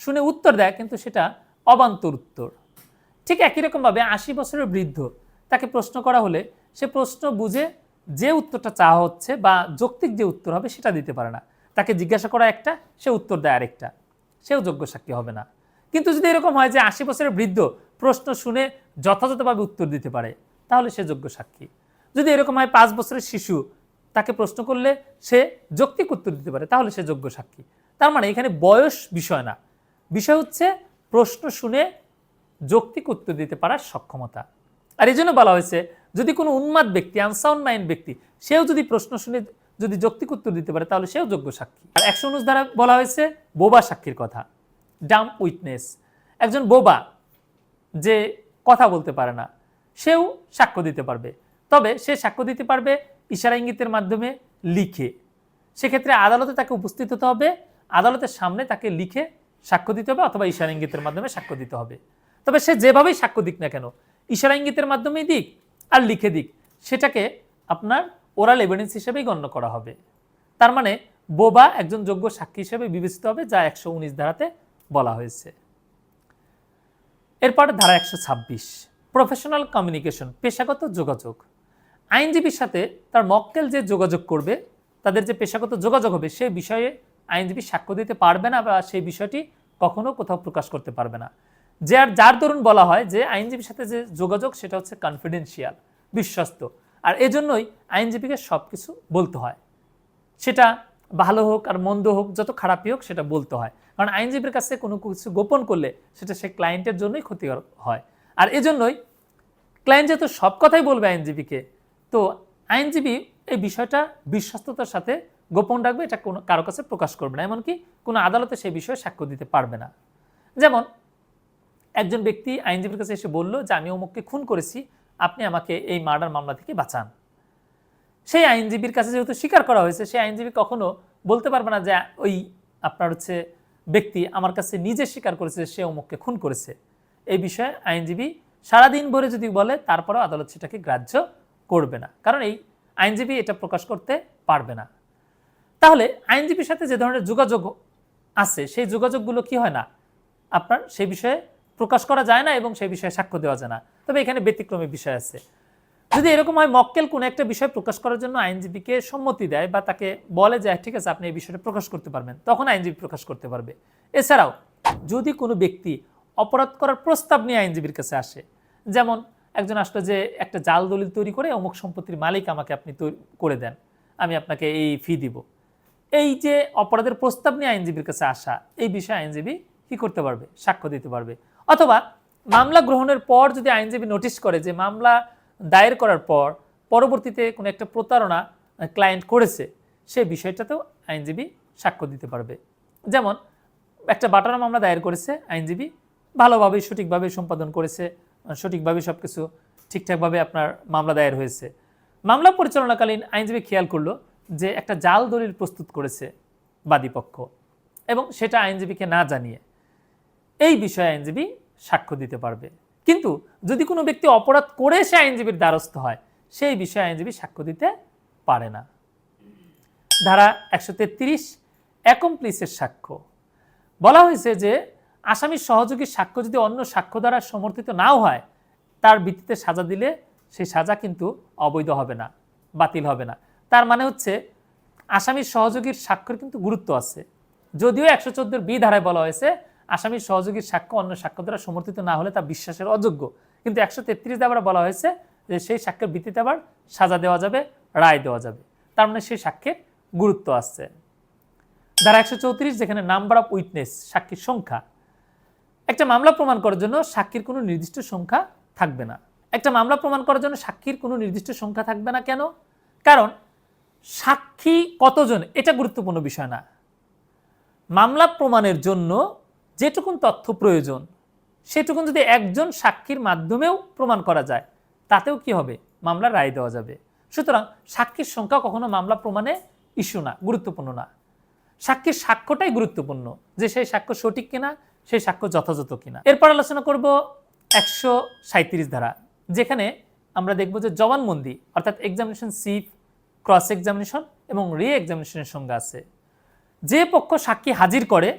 শুনে উত্তর দেয় কিন্তু সেটা অবান্তর উত্তর। ঠিক একই রকমভাবে 80 বছরের বৃদ্ধ, তাকে প্রশ্ন করা হলে সে প্রশ্ন বুঝে যে উত্তরটা চাওয়া হচ্ছে বা যৌক্তিক যে উত্তর হবে সেটা দিতে পারে না। তাকে জিজ্ঞাসা করা একটা, সে উত্তর দেয় আরেকটা, সেও যোগ্য সাক্ষী হবে না। কিন্তু যদি এরকম হয় যে 80 বছরের বৃদ্ধ প্রশ্ন শুনে যথাযথভাবে উত্তর দিতে পারে, তাহলে সে যোগ্য সাক্ষী। যদি এরকম হয় 5 বছরের শিশু, তাকে প্রশ্ন করলে সে যৌক্তিক উত্তর দিতে পারে, তাহলে সে যোগ্য সাক্ষী। তার মানে এখানে বয়স বিষয় না, বিষয় হচ্ছে প্রশ্ন শুনে যৌক্তিক উত্তর দিতে পারার সক্ষমতা। আর এই জন্য বলা হয়েছে যদি কোনো উন্মাদ ব্যক্তি, আনসাউন্ড মাইন্ড ব্যক্তি, সেও যদি প্রশ্ন শুনে যদি যৌক্তিক উত্তর দিতে পারে, তাহলে সেও যোগ্য সাক্ষী। আর 119 ধারা বলা হয়েছে বোবা সাক্ষীর কথা, ডাম উইটনেস। একজন বোবা যে কথা বলতে পারে না, সেও সাক্ষ্য দিতে পারবে, তবে সে সাক্ষ্য দিতে পারবে ইশারা ইঙ্গিতের মাধ্যমে, লিখে। সেক্ষেত্রে আদালতে তাকে উপস্থিত হতে হবে, আদালতের সামনে তাকে লিখে সাক্ষ্য দিতে হবে অথবা ইশারা ইঙ্গিতের মাধ্যমে সাক্ষ্য দিতে হবে। তবে সে যেভাবেই সাক্ষ্য দিক না কেন, ইশারা ইঙ্গিতের মাধ্যমেই দিক আর লিখে দিক, সেটাকে আপনার ওরাল এভিডেন্স হিসেবেই গণ্য করা হবে। তার মানে বোবা একজন যোগ্য সাক্ষী হিসেবে বিবেচিত হবে, যা 119 ধারাতে বলা হয়েছে। এরপর ধারা 126, প্রফেশনাল কমিউনিকেশন, পেশাগত যোগাযোগ। আইনজীবীর সাথে তার মক্কেল যে যোগাযোগ করবে, তাদের যে পেশাগত যোগাযোগ হবে, সেই বিষয়ে আইনজীবী সাক্ষ্য দিতে পারবে না বা সেই বিষয়টি কখনো কোথাও প্রকাশ করতে পারবে না। যার দরুন বলা হয় যে আইনজীবীর সাথে যে যোগাযোগ সেটা হচ্ছে কনফিডেন্সিয়াল, বিশ্বস্ত। আর এজন্যই আইনজীবীকে সব কিছু বলতে হয়, সেটা ভালো হোক আর মন্দ হোক, যত খারাপই হোক সেটা বলতে হয়। কারণ আইনজীবীর কাছে কোনো কিছু গোপন করলে সেটা সে ক্লায়েন্টের জন্যই ক্ষতিকর হয়। আর এজন্যই ক্লায়েন্ট যেহেতু সব কথাই বলবে আইনজীবীকে, তো আইনজীবী এই বিষয়টা বিশ্বস্ততার সাথে গোপন রাখবে, এটা কোনো কারো কাছে প্রকাশ করবে না, এমনকি কোনো আদালতে সেই বিষয়ে সাক্ষ্য দিতে পারবে না। যেমন একজন ব্যক্তি আইনজীবীর কাছে এসে বলল যে আমি অমুককে খুন করেছি, আপনি আমাকে এই মার্ডার মামলা থেকে বাঁচান। সেই আইনজীবীর কাছে যেহেতু স্বীকার করা হয়েছে, সেই আইনজীবী কখনো বলতে পারবে না যে ওই আপনার ব্যক্তি আমার কাছে নিজে স্বীকার করেছে সে অমুককে খুন করেছে। এই বিষয়ে আইনজীবী সারাদিন ভরে যদি বলে, তারপরেও আদালত সেটাকে গ্রাহ্য করবে না, কারণ এই আইনজীবী এটা প্রকাশ করতে পারবে না। তাহলে আইনজীবীর সাথে যে ধরনের যোগাযোগ আছে, সেই যোগাযোগগুলো কি হয় না, আপনার সেই বিষয়ে প্রকাশ করা যায় না এবং সেই বিষয়ে সাক্ষ্য দেওয়া যায় না। তবে এখানে ব্যতিক্রমী বিষয় আছে। যদি এরকম হয় মক্কেল কোনো একটা বিষয় প্রকাশ করার জন্য আইনজীবীকে সম্মতি দেয় বা তাকে বলে যে ঠিক আছে আপনি এই বিষয়টা প্রকাশ করতে পারবেন, তখন আইনজীবী প্রকাশ করতে পারবে। এছাড়াও যদি কোনো ব্যক্তি অপরাধ করার প্রস্তাব নিয়ে আইনজীবীর কাছে আসে, যেমন একজন আসলে যে একটা জাল দলিল তৈরি করে অমুক সম্পত্তির মালিক আমাকে আপনি করে দেন, আমি আপনাকে এই ফি দিব, এই যে অপরাধের প্রস্তাব নিয়ে আইনজীবীর কাছে আসা, এই বিষয়ে আইনজীবী কি করতে পারবে, সাক্ষ্য দিতে পারবে। অথবা মামলা গ্রহণের পর যদি আইনজীবী নোটিশ করে যে মামলা দায়ের করার পর পরবর্তীতে কোনো একটা প্রতারণা ক্লায়েন্ট করেছে, সেই বিষয়টাতেও আইনজীবী সাক্ষ্য দিতে পারবে। যেমন একটা বাটানো মামলা দায়ের করেছে, আইনজীবী ভালোভাবে সঠিকভাবে সম্পাদন করেছে, সঠিকভাবে সব কিছু ঠিকঠাকভাবে আপনার মামলা দায়ের হয়েছে। মামলা পরিচালনাকালীন আইনজীবী খেয়াল করলো যে একটা জাল দলিল প্রস্তুত করেছে বাদীপক্ষ, এবং সেটা আইনজীবীকে না জানিয়ে, এই বিষয়ে আইনজীবী সাক্ষ্য দিতে পারবে। কিন্তু যদি কোনো ব্যক্তি অপরাধ করে সে আইনজীবীর দ্বারস্থ হয়, সেই বিষয়ে আইনজীবী সাক্ষ্য দিতে পারে না। ধারা 133, অ্যাকমপ্লিসের সাক্ষ্য। বলা হয়েছে যে আসামির সহযোগী সাক্ষ্য যদি অন্য সাক্ষ্য দ্বারা সমর্থিত নাও হয়, তার ভিত্তিতে সাজা দিলে সেই সাজা কিন্তু অবৈধ হবে না, বাতিল হবে না। তার মানে হচ্ছে আসামির সহযোগীর সাক্ষ্যের কিন্তু গুরুত্ব আছে। যদিও 114 বি ধারায় বলা হয়েছে আসামির সহযোগীর সাক্ষ্য অন্য সাক্ষ্য দ্বারা সমর্থিত না হলে তা বিশ্বাসের অযোগ্য, কিন্তু 133 ধারায় বলা হয়েছে যে সেই সাক্ষ্যের ভিত্তিতে আবার সাজা দেওয়া যাবে, রায় দেওয়া যাবে। তার মানে সেই সাক্ষ্যের গুরুত্ব আছে। ধারা 134, যেখানে নাম্বার অফ উইটনেস, সাক্ষীর সংখ্যা। একটা মামলা প্রমাণ করার জন্য সাক্ষীর কোনো নির্দিষ্ট সংখ্যা থাকবে না। একটা মামলা প্রমাণ করার জন্য সাক্ষীর কোনো নির্দিষ্ট সংখ্যা থাকবে না। কেন? কারণ সাক্ষী কতজন এটা গুরুত্বপূর্ণ বিষয় না। মামলা প্রমাণের জন্য যেটুকুন তথ্য প্রয়োজন, সেটুকুন যদি একজন সাক্ষীর মাধ্যমেও প্রমাণ করা যায়, তাতেও কি হবে, মামলা রায় দেওয়া যাবে। সুতরাং সাক্ষীর সংখ্যা কখনো মামলা প্রমাণে ইস্যু না, গুরুত্বপূর্ণ না। সাক্ষীর সাক্ষ্যটাই গুরুত্বপূর্ণ, যে সেই সাক্ষ্য সঠিক কিনা, সেই সাক্ষ্য যথাযথ কিনা। এরপর আলোচনা করব 137 ধারা, যেখানে আমরা দেখব যে জবানবন্দি অর্থাৎ এক্সামিনেশন সিফ, ক্রস এক্সামিনেশন এবং রি এক্সামিনেশনের সংজ্ঞা আছে। যে পক্ষ সাক্ষী হাজির করে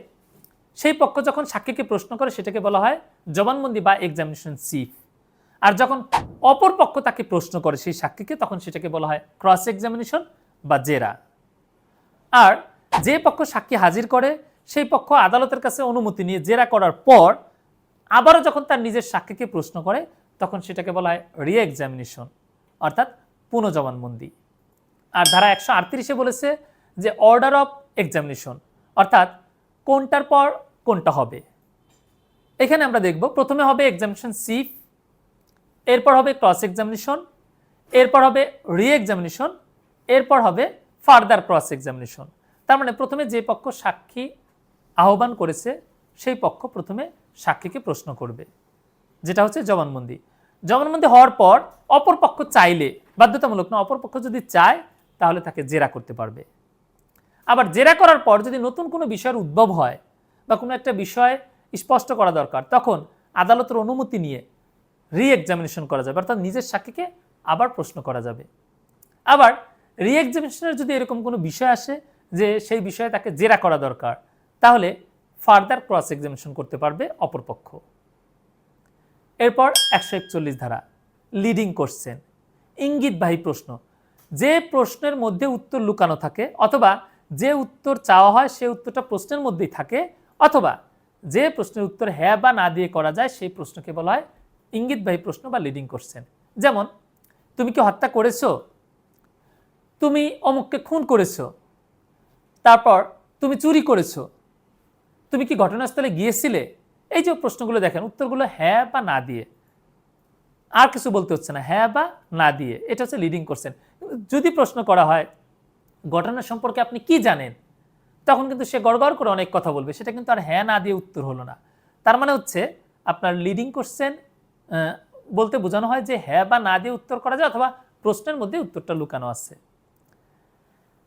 সেই পক্ষ যখন সাক্ষীকে প্রশ্ন করে সেটাকে বলা হয় জবানবন্দি বা এক্সামিনেশন সিফ, আর যখন অপর পক্ষ তাকে প্রশ্ন করে সেই সাক্ষীকে তখন সেটাকে বলা হয় ক্রস এক্সামিনেশন বা জেরা। আর যে পক্ষ সাক্ষী হাজির করে সেই পক্ষ আদালতের কাছে অনুমতি নিয়ে জেরা করার পর আবারও যখন তার নিজের সাক্ষীকে প্রশ্ন করে তখন সেটাকে বলা হয় রি এক্সামিনেশন অর্থাৎ পুনঃজবানবন্দি। আর ধারা 138 বলেছে যে অর্ডার অফ এক্সামিনেশন অর্থাৎ কোনটার পর কোনটা হবে। এখানে আমরা দেখব প্রথমে হবে এক্সামিনেশন সিফ, এরপর হবে ক্রস এক্সামিনেশন, এরপর হবে রি এক্সামিনেশন, এরপর হবে ফার্দার ক্রস এক্সামিনেশন। তার মানে প্রথমে যে পক্ষ সাক্ষী আহ্বান করেছে সেই পক্ষ প্রথমে সাক্ষীকে প্রশ্ন করবে, যেটা হচ্ছে জবানবন্দি। জবানবন্দি হওয়ার পর অপর পক্ষ চাইলে, বাধ্যতামূলক না, অপর পক্ষ যদি চায় তাহলে তাকে জেরা করতে পারবে। আবার জেরা করার পর যদি নতুন কোনো বিষয়ের উদ্ভব হয় বা কোনো একটা বিষয় স্পষ্ট করা দরকার তখন আদালতের অনুমতি নিয়ে রি এক্সামিনেশন করা যাবে, অর্থাৎ নিজের সাক্ষীকে আবার প্রশ্ন করা যাবে। আবার রি এক্সামিনেশনের যদি এরকম কোনো বিষয় আসে যে সেই বিষয়ে তাকে জেরা করা দরকার তাহলে ফার্দার ক্রস এক্সামিনেশন করতে পারবে অপরপক্ষ। এরপর 141 ধারা লিডিং কোশ্চেন, ইঙ্গিতবাহী প্রশ্ন। যে প্রশ্নের মধ্যে উত্তর লুকানো থাকে অথবা যে উত্তর চাওয়া হয় সেই উত্তরটা প্রশ্নের মধ্যেই থাকে অথবা যে প্রশ্নের উত্তর হ্যাঁ বা না দিয়ে করা যায় সেই প্রশ্নকে বলা হয় ইঙ্গিতবাহী প্রশ্ন বা লিডিং কোশ্চেন। যেমন তুমি কি হত্যা করেছো, তুমি অমুককে খুন করেছো, তারপর তুমি চুরি করেছো, তুমি কি ঘটনাস্থলে গিয়েছিলে। এই যে প্রশ্নগুলো দেখেন উত্তরগুলো হ্যাঁ বা না দিয়ে, আর কিছু বলতে হচ্ছে না, হ্যাঁ বা না দিয়ে, এটা হচ্ছে লিডিং কোশ্চেন। যদি প্রশ্ন করা হয় ঘটনা সম্পর্কে আপনি কি জানেন তখন কিন্তু সে গড়গড় করে অনেক কথা বলবে, সেটা কিন্তু আর হ্যাঁ না দিয়ে উত্তর হলো না। তার মানে হচ্ছে আপনার লিডিং কোশ্চেন বলতে বোঝানো হয় যে হ্যাঁ বা না দিয়ে উত্তর করা যায় অথবা প্রশ্নের মধ্যে উত্তরটা লুকানো আছে।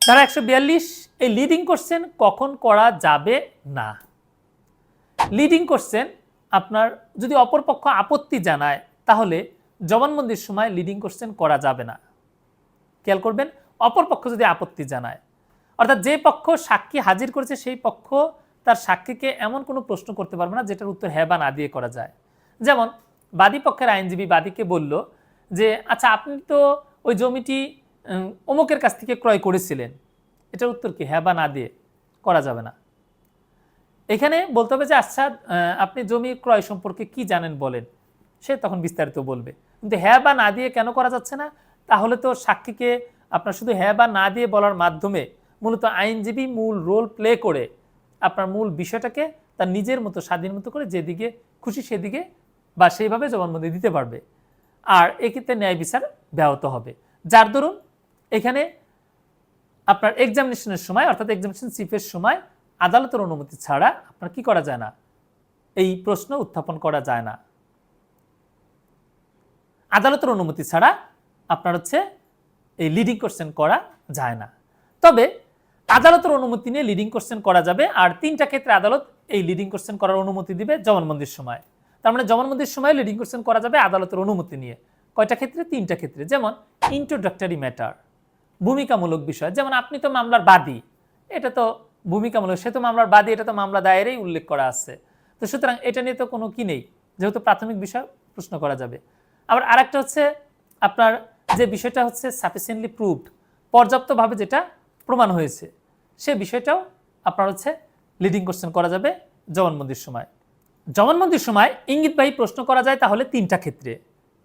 ধারা 142 এই লিডিং কোশ্চেন কখন করা যাবে না। লিডিং কোশ্চেন আপনার যদি অপরপক্ষ আপত্তি জানায় তাহলে জবানবন্দির সময় লিডিং কোশ্চেন করা যাবে না। খেয়াল করবেন, অপরপক্ষ যদি আপত্তি জানায় অর্থাৎ যে পক্ষ সাক্ষী হাজির করেছে সেই পক্ষ তার সাক্ষীকে এমন কোনো প্রশ্ন করতে পারবে না যেটার উত্তর হ্যাঁ বা না দিয়ে করা যায়। যেমন বাদী পক্ষের আইনজীবী বাদীকে বলল যে আচ্ছা আপনি তো ওই জমিটি অমুকের কাছ থেকে ক্রয় করেছিলেন, এটার উত্তর কি হ্যাঁ বা না দিয়ে করা যাবে না। এখানে বলতে হবে যে আচ্ছা আপনি জমি ক্রয় সম্পর্কে কি জানেন বলেন, সে তখন বিস্তারিত বলবে। কিন্তু হ্যাঁ বা না দিয়ে কেন করা যাচ্ছে না, তাহলে তো সাক্ষীকে আপনার শুধু হ্যাঁ বা না দিয়ে বলার মাধ্যমে মূলত আইনজীবী মূল রোল প্লে করে আপনার মূল বিষয়টাকে তার নিজের মতো স্বাধীন মতো করে যেদিকে খুশি সেদিকে বা সেইভাবে জবানবন্দি দিতে পারবে, আর এক্ষেত্রে ন্যায় বিচার ব্যাহত হবে। যার দরুন এখানে আপনার এক্সামিনেশনের সময় অর্থাৎ এক্সামিনেশন চিফের সময় আদালতের অনুমতি ছাড়া আপনার কি করা যায় না, এই প্রশ্ন উত্থাপন করা যায় না। আদালতের অনুমতি ছাড়া আপনার হচ্ছে এই লিডিং কোশ্চেন করা যায় না। তবে আদালতের অনুমতি নিয়ে লিডিং কোশ্চেন করা যাবে, আর 3টা ক্ষেত্রে আদালত এই লিডিং কোশ্চেন করার অনুমতি দিবে জবানবন্দির সময়। তার মানে জবানবন্দির সময় লিডিং কোশ্চেন করা যাবে আদালতের অনুমতি নিয়ে। কয়টা ক্ষেত্রে? 3টা ক্ষেত্রে। যেমন ইন্ট্রোডাক্টরি ম্যাটার, ভূমিকামূলক বিষয়, যেমন আপনি তো মামলার বাদী, এটা তো ভূমিকামূলক, সে তো মামলার বাদী, এটা তো মামলা দায়েরেই উল্লেখ করা আছে, তো সুতরাং এটা নিয়ে তো কোনো কি নেই, যেহেতু প্রাথমিক বিষয় প্রশ্ন করা যাবে। আবার আরেকটা হচ্ছে আপনার যে বিষয়টা হচ্ছে সাফিসিয়েন্টলি প্রুভড, পর্যাপ্তভাবে যেটা প্রমাণ হয়েছে, সে বিষয়টাও আপনার হচ্ছে লিডিং কোশ্চেন করা যাবে জবানবন্দির সময়। জবানবন্দির সময় ইঙ্গিতবাহী প্রশ্ন করা যায় তাহলে 3টা ক্ষেত্রে।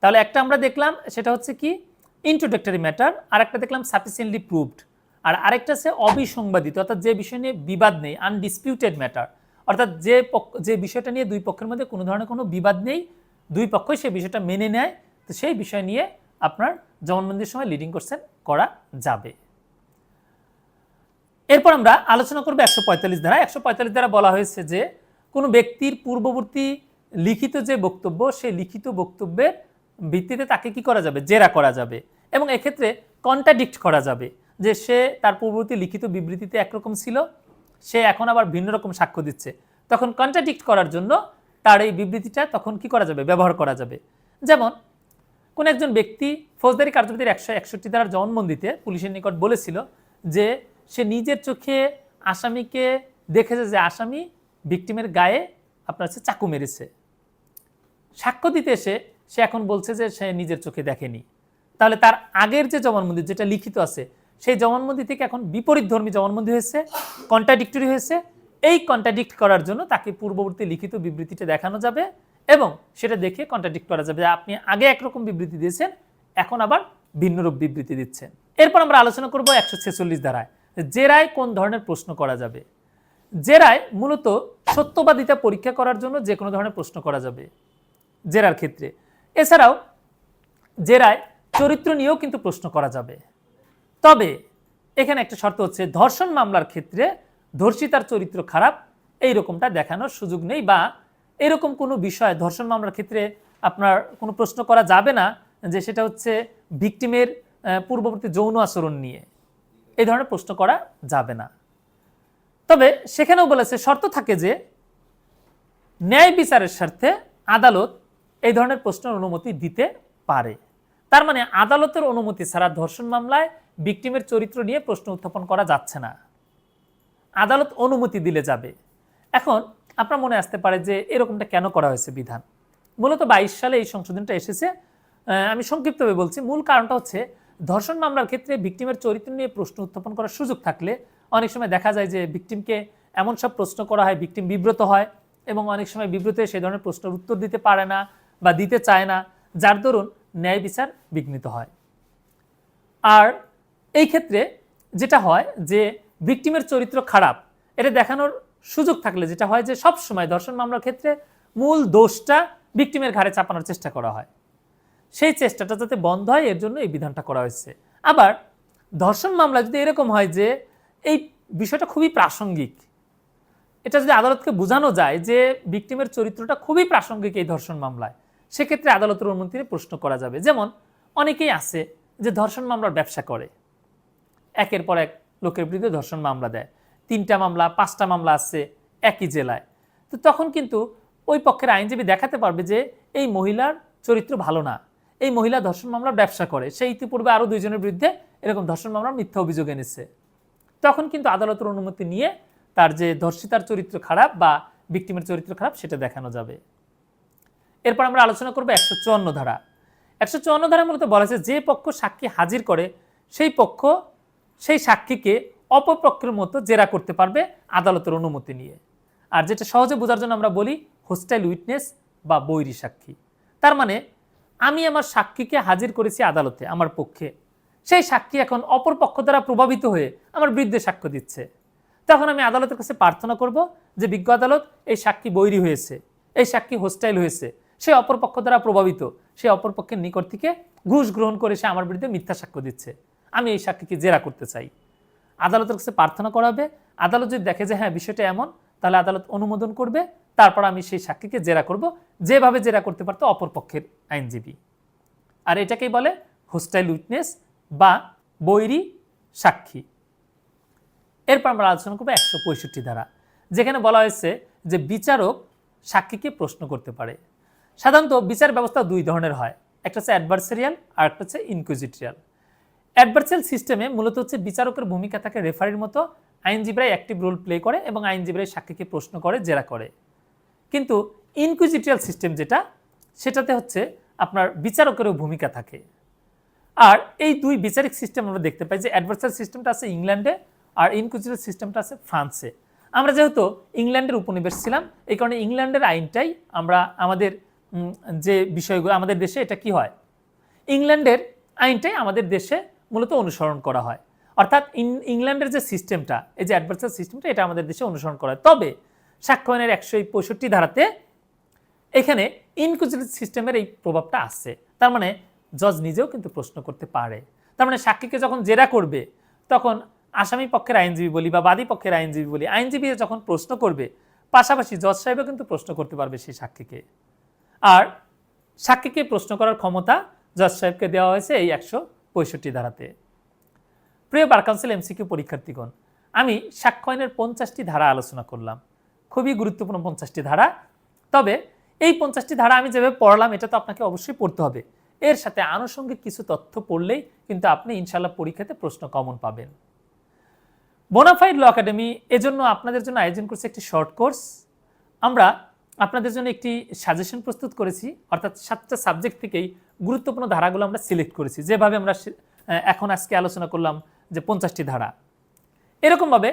তাহলে একটা আমরা দেখলাম সেটা হচ্ছে কি ইন্ট্রোডাক্টরি ম্যাটার, আর একটা দেখলাম সাফিসিয়েন্টলি প্রুভড, আর আরেকটা আছে অবিসংবাদিত অর্থাৎ যে বিষয় নিয়ে বিবাদ নেই, আনডিসপিউটেড ম্যাটার, অর্থাৎ যে বিষয়টা নিয়ে দুই পক্ষের মধ্যে কোনো ধরনের কোনো বিবাদ নেই, দুই পক্ষই সেই বিষয়টা মেনে নেয়, তো সেই বিষয় নিয়ে আপনার জবানবন্দির সময় লিডিং কোশ্চেন করা যাবে। এরপর আমরা আলোচনা করব 145 ধারা। 145 ধারা বলা হয়েছে যে কোনো ব্যক্তির পূর্ববর্তী লিখিত যে বক্তব্য সেই লিখিত বক্তব্যের ভিত্তিতে তাকে কি করা যাবে, জেরা করা যাবে। এবং এক্ষেত্রে কন্ট্রাডিক্ট করা যাবে যে সে তার পূর্ববর্তী লিখিত বিবৃতিতে একরকম ছিল, সে এখন আবার ভিন্ন রকম সাক্ষ্য দিচ্ছে। তখন কন্ট্রাডিক্ট করার জন্য তার এই বিবৃতিটা তখন কি করা যাবে, ব্যবহার করা যাবে। যেমন কোন একজন ব্যক্তি ফৌজদারি কার্যবিধির 161 ধারার জবানবন্দিতে পুলিশের নিকট বলেছিল যে সে নিজের চোখে আসামিকে দেখেছে যে আসামি ভিকটিমের গায়ে আপনার হচ্ছে চাকু মেরেছে। সাক্ষ্য দিতে এসে সে এখন বলছে যে সে নিজের চোখে দেখেনি। তাহলে তার আগের যে জবানবন্দি যেটা লিখিত আছে সেই জবানবন্দি থেকে এখন বিপরীতধর্মী জবানবন্দি হয়েছে, কন্ট্রাডিক্টরি হয়েছে। এই কন্ট্রাডিক্ট করার জন্য তাকে পূর্ববর্তী লিখিত বিবৃতিটা দেখানো যাবে এবং সেটা দেখে কন্ট্রাডিক্ট করা যাবে যে আপনি আগে একরকম বিবৃতি দিয়েছেন, এখন আবার ভিন্নরূপ বিবৃতি দিচ্ছেন। এরপর আমরা আলোচনা করব 146 ধারায় জেরায় কোন ধরনের প্রশ্ন করা যাবে। জেরায় মূলত সত্যবাদিতা পরীক্ষা করার জন্য যে কোনো ধরনের প্রশ্ন করা যাবে জেরার ক্ষেত্রে। এছাড়াও জেরায় চরিত্র নিয়েও কিন্তু প্রশ্ন করা যাবে। তবে এখানে একটা শর্ত হচ্ছে ধর্ষণ মামলার ক্ষেত্রে ধর্ষিতার চরিত্র খারাপ এইরকমটা দেখানোর সুযোগ নেই, বা এরকম কোনো বিষয় ধর্ষণ মামলার ক্ষেত্রে আপনার কোনো প্রশ্ন করা যাবে না যে সেটা হচ্ছে ভিকটিমের পূর্ববর্তী যৌন আচরণ নিয়ে, এই ধরনের প্রশ্ন করা যাবে না। তবে সেখানেও বলেছে শর্ত থাকে যে ন্যায় বিচারের স্বার্থে আদালত এই ধরনের প্রশ্নের অনুমতি দিতে পারে। তার মানে আদালতের অনুমতি ছাড়া ধর্ষণ মামলায় ভিকটিমের চরিত্র নিয়ে প্রশ্ন উত্থাপন করা যাচ্ছে না, আদালত অনুমতি দিলে যাবে। এখন আপনার মনে আসতে পারে যে এরকমটা কেন করা হয়েছে বিধান। মূলত 22 সালে এই সংশোধনটা এসেছে। আমি সংক্ষিপ্তভাবে বলছি, মূল কারণটা হচ্ছে ধর্ষণ মামলার ক্ষেত্রে ভিকটিমের চরিত্র নিয়ে প্রশ্ন উত্থাপন করার সুযোগ থাকলে অনেক সময় দেখা যায় যে ভিকটিমকে এমন সব প্রশ্ন করা হয়, ভিকটিম বিব্রত হয় এবং অনেক সময় বিব্রত হয়ে সেই ধরনের প্রশ্নের উত্তর দিতে পারে না বা দিতে চায় না, যার দরুন ন্যায় বিচার বিঘ্নিত হয়। আর এই ক্ষেত্রে যেটা হয় যে ভিকটিমের চরিত্র খারাপ এটা দেখানোর সুযোগ থাকলে যেটা হয় যে সব সময় ধর্ষণ মামলার ক্ষেত্রে মূল দোষটা ভিকটিমের ঘাড়ে চাপানোর চেষ্টা করা হয়, সেই চেষ্টাটা যাতে বন্ধ হয় এর জন্য এই বিধানটা করা হয়েছে। আবার ধর্ষণ মামলা যদি এরকম হয় যে এই বিষয়টা খুবই প্রাসঙ্গিক, এটা যদি আদালতকে বোঝানো যায় যে ভিকটিমের চরিত্রটা খুবই প্রাসঙ্গিক এই ধর্ষণ মামলায়, সেক্ষেত্রে আদালতের অনুমতি নিয়ে প্রশ্ন করা যাবে। যেমন অনেকেই আছে যে ধর্ষণ মামলার ব্যবসা করে, একের পর এক লোকের বিরুদ্ধে ধর্ষণ মামলা দেয়, 3টা মামলা 5টা মামলা আছে একই জেলায়। তো তখন কিন্তু ওই পক্ষের আইনজীবী দেখাতে পারবে যে এই মহিলার চরিত্র ভালো না, এই মহিলা ধর্ষণ মামলার ব্যবসা করে, সে ইতিপূর্বে আরও 2 জনের বিরুদ্ধে এরকম ধর্ষণ মামলার মিথ্যা অভিযোগ এনেছে। তখন কিন্তু আদালতের অনুমতি নিয়ে তার যে ধর্ষিতার চরিত্র খারাপ বা ভিকটিমের চরিত্র খারাপ সেটা দেখানো যাবে। এরপর আমরা আলোচনা করব 154 ধারা। 154 ধারা মূলত বলা আছে যে পক্ষ সাক্ষী হাজির করে সেই পক্ষ সেই সাক্ষীকে অপর পক্ষের মতো জেরা করতে পারবে আদালতের অনুমতি নিয়ে। আর যেটা সহজে বোঝার জন্য আমরা বলি হোস্টাইল উইটনেস বা বৈরী সাক্ষী। তার মানে আমি আমার সাক্ষীকে হাজির করেছি আদালতে আমার পক্ষে, সেই সাক্ষী এখন অপর পক্ষ দ্বারা প্রভাবিত হয়ে আমার বিরুদ্ধে সাক্ষ্য দিচ্ছে। তখন আমি আদালতের কাছে প্রার্থনা করব যে বিজ্ঞ আদালত এই সাক্ষী বৈরী হয়েছে, এই সাক্ষী হোস্টাইল হয়েছে, সে অপর পক্ষ দ্বারা প্রভাবিত, সে অপর পক্ষের নিকট থেকে ঘুষ গ্রহণ করে সে আমার বিরুদ্ধে মিথ্যা সাক্ষ্য দিচ্ছে, আমি এই সাক্ষীকে জেরা করতে চাই। আদালতের কাছে প্রার্থনা করা হবে। আদালত যদি দেখে যে হ্যাঁ বিষয়টা এমন, তাহলে আদালত অনুমোদন করবে, তারপর আমি সেই সাক্ষীকে জেরা করব যেভাবে জেরা করতে পারতো অপর পক্ষের আইনজীবী। আর এটাকেই বলে হোস্টাইল উইটনেস বা বৈরী সাক্ষী। এরপর আমরা আলোচনা করবো 165 ধারা, যেখানে বলা হয়েছে যে বিচারক সাক্ষীকে প্রশ্ন করতে পারে। সাধারণত বিচার ব্যবস্থা 2 ধরনের হয়, একটা হচ্ছে অ্যাডভার্সারিয়াল আর একটা হচ্ছে ইনকুইজিটরিয়াল। অ্যাডভার্সারিয়াল সিস্টেমে মূলত হচ্ছে বিচারকের ভূমিকা থাকে রেফারির মতো, আইনজীবীরাই অ্যাক্টিভ রোল প্লে করে এবং আইনজীবীরাই সাক্ষীকে প্রশ্ন করে, জেরা করে। কিন্তু ইনকুইজিটরিয়াল সিস্টেম যেটা, সেটাতে হচ্ছে আপনার বিচারকেরও ভূমিকা থাকে। আর এই 2 বিচারিক সিস্টেম আমরা দেখতে পাই যে অ্যাডভার্সারিয়াল সিস্টেমটা আছে ইংল্যান্ডে আর ইনকুইজিটরিয়াল সিস্টেমটা আছে ফ্রান্সে। আমরা যেহেতু ইংল্যান্ডের উপনিবেশ ছিলাম, এই কারণে ইংল্যান্ডের আইনটাই আমরা আমাদের যে বিষয়গুলো আমাদের দেশে এটা কি হয়, ইংল্যান্ডের আইনটাই আমাদের দেশে মূলত অনুসরণ করা হয়। অর্থাৎ ইংল্যান্ডের যে সিস্টেমটা, এই যে অ্যাডভার্সারিয়াল সিস্টেমটা, এটা আমাদের দেশে অনুসরণ করা হয়। তবে সাক্ষ্য আইনের 165 ধারাতে এখানে ইনকুইজিটরিয়াল সিস্টেমের এই প্রভাবটা আছে। তার মানে জজ নিজেও কিন্তু প্রশ্ন করতে পারে। তার মানে সাক্ষীকে যখন জেরা করবে তখন আসামি পক্ষের আইনজীবী বলি বা বাদী পক্ষের আইনজীবী বলি, আইনজীবী যখন প্রশ্ন করবে পাশাপাশি জজ সাহেবও কিন্তু প্রশ্ন করতে পারবে সেই সাক্ষীকে। আর সাক্ষীকে প্রশ্ন করার ক্ষমতা জজ সাহেবকে দেওয়া হয়েছে এই 65 ধারাতে। প্রিয় বার কাউন্সিল এমসিকিউ পরীক্ষার্থীগণ, আমি সাক্ষ্য আইনের 50টি ধারা আলোচনা করলাম, খুবই গুরুত্বপূর্ণ 50টি ধারা। তবে এই 50টি ধারা আমি যেভাবে পড়লাম এটা তো আপনাকে অবশ্যই পড়তে হবে, এর সাথে আনুষঙ্গিক কিছু তথ্য পড়লেই কিন্তু আপনি ইনশাল্লাহ পরীক্ষাতে প্রশ্ন কমন পাবেন। বোনাফাইড ল একাডেমি এজন্য আপনাদের জন্য আয়োজন করছে একটি শর্ট কোর্স। আমরা আপনাদের জন্য একটি সাজেশন প্রস্তুত করেছি, অর্থাৎ 7টা সাবজেক্ট থেকেই গুরুত্বপূর্ণ ধারাগুলো আমরা সিলেক্ট করেছি, যেভাবে আমরা এখন আজকে আলোচনা করলাম যে 50টি ধারা। এরকমভাবে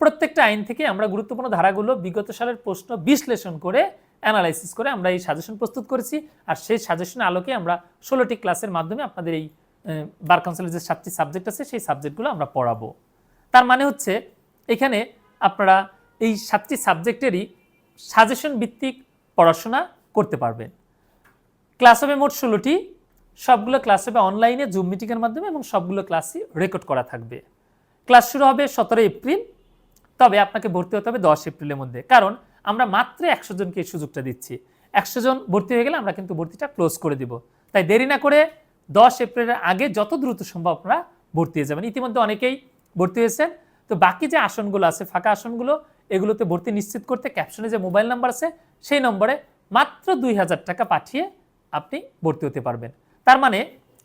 প্রত্যেকটা আইন থেকে আমরা গুরুত্বপূর্ণ ধারাগুলো বিগত সালের প্রশ্ন বিশ্লেষণ করে অ্যানালাইসিস করে আমরা এই সাজেশন প্রস্তুত করেছি। আর সেই সাজেশনের আলোকে আমরা 16টি ক্লাসের মাধ্যমে আপনাদের এই বার কাউন্সিলের যে 7টি সাবজেক্ট আছে সেই সাবজেক্টগুলো আমরা পড়াবো। তার মানে হচ্ছে এখানে আপনারা এই 7টি সাবজেক্টেরই সাজেশন ভিত্তিক পড়াশোনা করতে পারবেন। ক্লাস হবে মোট 16টি, সবগুলো ক্লাস হবে অনলাইনে জুম মিটিংয়ের মাধ্যমে এবং সবগুলো ক্লাসই রেকর্ড করা থাকবে। ক্লাস শুরু হবে 17 এপ্রিল, তবে আপনাকে ভর্তি হতে হবে 10 এপ্রিলের মধ্যে, কারণ আমরা মাত্র 100 জনকে এই সুযোগটা দিচ্ছি। 100 জন ভর্তি হয়ে গেলে আমরা কিন্তু ভর্তিটা ক্লোজ করে দিব। তাই দেরি না করে 10 এপ্রিলের আগে যত দ্রুত সম্ভব আপনারা ভর্তি হয়ে যাবেন। ইতিমধ্যে অনেকেই ভর্তি হয়েছেন, তো বাকি যে আসনগুলো আছে ফাঁকা আসনগুলো এগুলোতে ভর্তি নিশ্চিত করতে ক্যাপশনে যে মোবাইল নাম্বার আছে সেই নম্বরে মাত্র 2000 টাকা পাঠিয়ে আপনি ভর্তি হতে পারবেন। তার মানে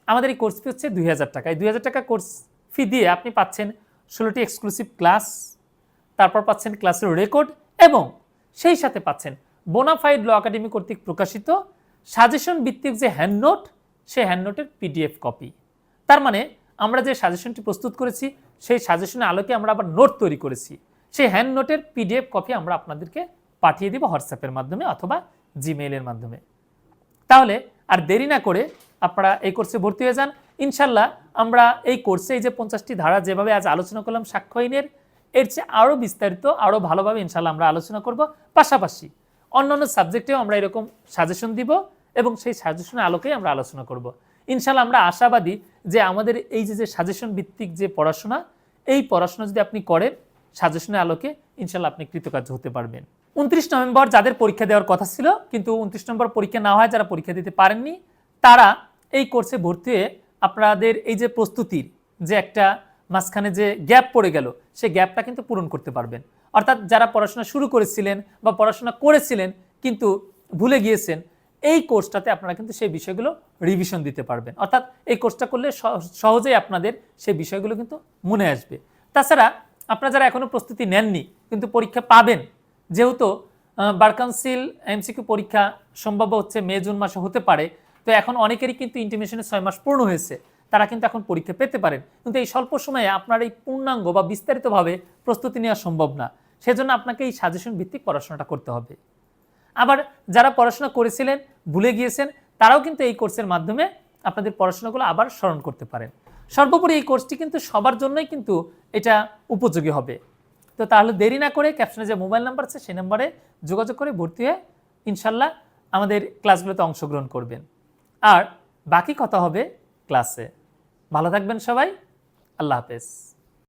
আমাদের এই কোর্স ফি হচ্ছে 2000 টাকা। এই 2000 টাকা কোর্স ফি দিয়ে আপনি পাচ্ছেন 16টি এক্সক্লুসিভ ক্লাস, তারপর পাচ্ছেন ক্লাসের রেকর্ড এবং সেই সাথে পাচ্ছেন বোনাফাইড ল একাডেমি কর্তৃক প্রকাশিত সাজেশন ভিত্তিক যে হ্যান্ডনোট, সেই হ্যান্ডনোটের পিডিএফ কপি। তার মানে আমরা যে সাজেশনটি প্রস্তুত করেছি সেই সাজেশনের আলোকে আমরা আবার নোট তৈরি করেছি, সেই হ্যান্ড নোটের পিডিএফ কপি আমরা আপনাদেরকে পাঠিয়ে দিব হোয়াটসঅ্যাপের মাধ্যমে অথবা জিমেইলের মাধ্যমে। তাহলে আর দেরি না করে আপনারা এই কোর্সে ভর্তি হয়ে যান। ইনশাল্লাহ আমরা এই কোর্সে এই যে 50টি ধারা যেভাবে আজ আলোচনা করলাম সাক্ষ্য আইনের, এর চেয়ে আরও বিস্তারিত আরও ভালোভাবে ইনশাল্লাহ আমরা আলোচনা করব। পাশাপাশি অন্যান্য সাবজেক্টেও আমরা এরকম সাজেশন দিব এবং সেই সাজেশনের আলোকেই আমরা আলোচনা করব। ইনশাল্লাহ আমরা আশাবাদী যে আমাদের এই যে সাজেশন ভিত্তিক যে পড়াশোনা, এই পড়াশোনা যদি আপনি করেন সাজেশনের আলোকে, ইনশাল্লাহ আপনি কৃতকার্য হতে পারবেন। 29 নভেম্বর যাদের পরীক্ষা দেওয়ার কথা ছিল কিন্তু 29 নম্বর পরীক্ষা না হয় যারা পরীক্ষা দিতে পারেননি, তারা এই কোর্সে ভর্তি হয়ে আপনাদের এই যে প্রস্তুতির যে একটা মাঝখানে যে গ্যাপ পড়ে গেল সেই গ্যাপটা কিন্তু পূরণ করতে পারবেন। অর্থাৎ যারা পড়াশোনা শুরু করেছিলেন বা পড়াশোনা করেছিলেন কিন্তু ভুলে গিয়েছেন, এই কোর্সটাতে আপনারা কিন্তু সেই বিষয়গুলো রিভিশন দিতে পারবেন। অর্থাৎ এই কোর্সটা করলে সহজেই আপনাদের সেই বিষয়গুলো কিন্তু মনে আসবে। তাছাড়া আপনারা যারা এখনও প্রস্তুতি নেননি কিন্তু পরীক্ষা পাবেন, যেহেতু বার কাউন্সিল এমসিকিউ পরীক্ষা সম্ভাব্য হচ্ছে মে জুন মাসে হতে পারে, তো এখন অনেকেরই কিন্তু ইন্টিমেশনে 6 মাস পূর্ণ হয়েছে, তারা কিন্তু এখন পরীক্ষা পেতে পারেন। কিন্তু এই স্বল্প সময়ে আপনার এই পূর্ণাঙ্গ বা বিস্তারিতভাবে প্রস্তুতি নেওয়া সম্ভব না, সেজন্য আপনাকে এই সাজেশন ভিত্তিক পড়াশোনাটা করতে হবে। আবার যারা পড়াশোনা করেছিলেন ভুলে গিয়েছেন, তারাও কিন্তু এই কোর্সের মাধ্যমে আপনাদের পড়াশোনাগুলো আবার স্মরণ করতে পারেন। সর্বোপরি এই কোর্সটি কিন্তু সবার জন্যই কিন্তু এটা উপযোগী হবে। তো তাহলে দেরি না করে ক্যাপশনে যে মোবাইল নাম্বার আছে সেই নাম্বারে যোগাযোগ করে ভর্তি হয়ে ইনশাল্লাহ আমাদের ক্লাসগুলোতে অংশগ্রহণ করবেন। আর বাকি কথা হবে ক্লাসে। ভালো থাকবেন সবাই, আল্লাহ হাফেজ।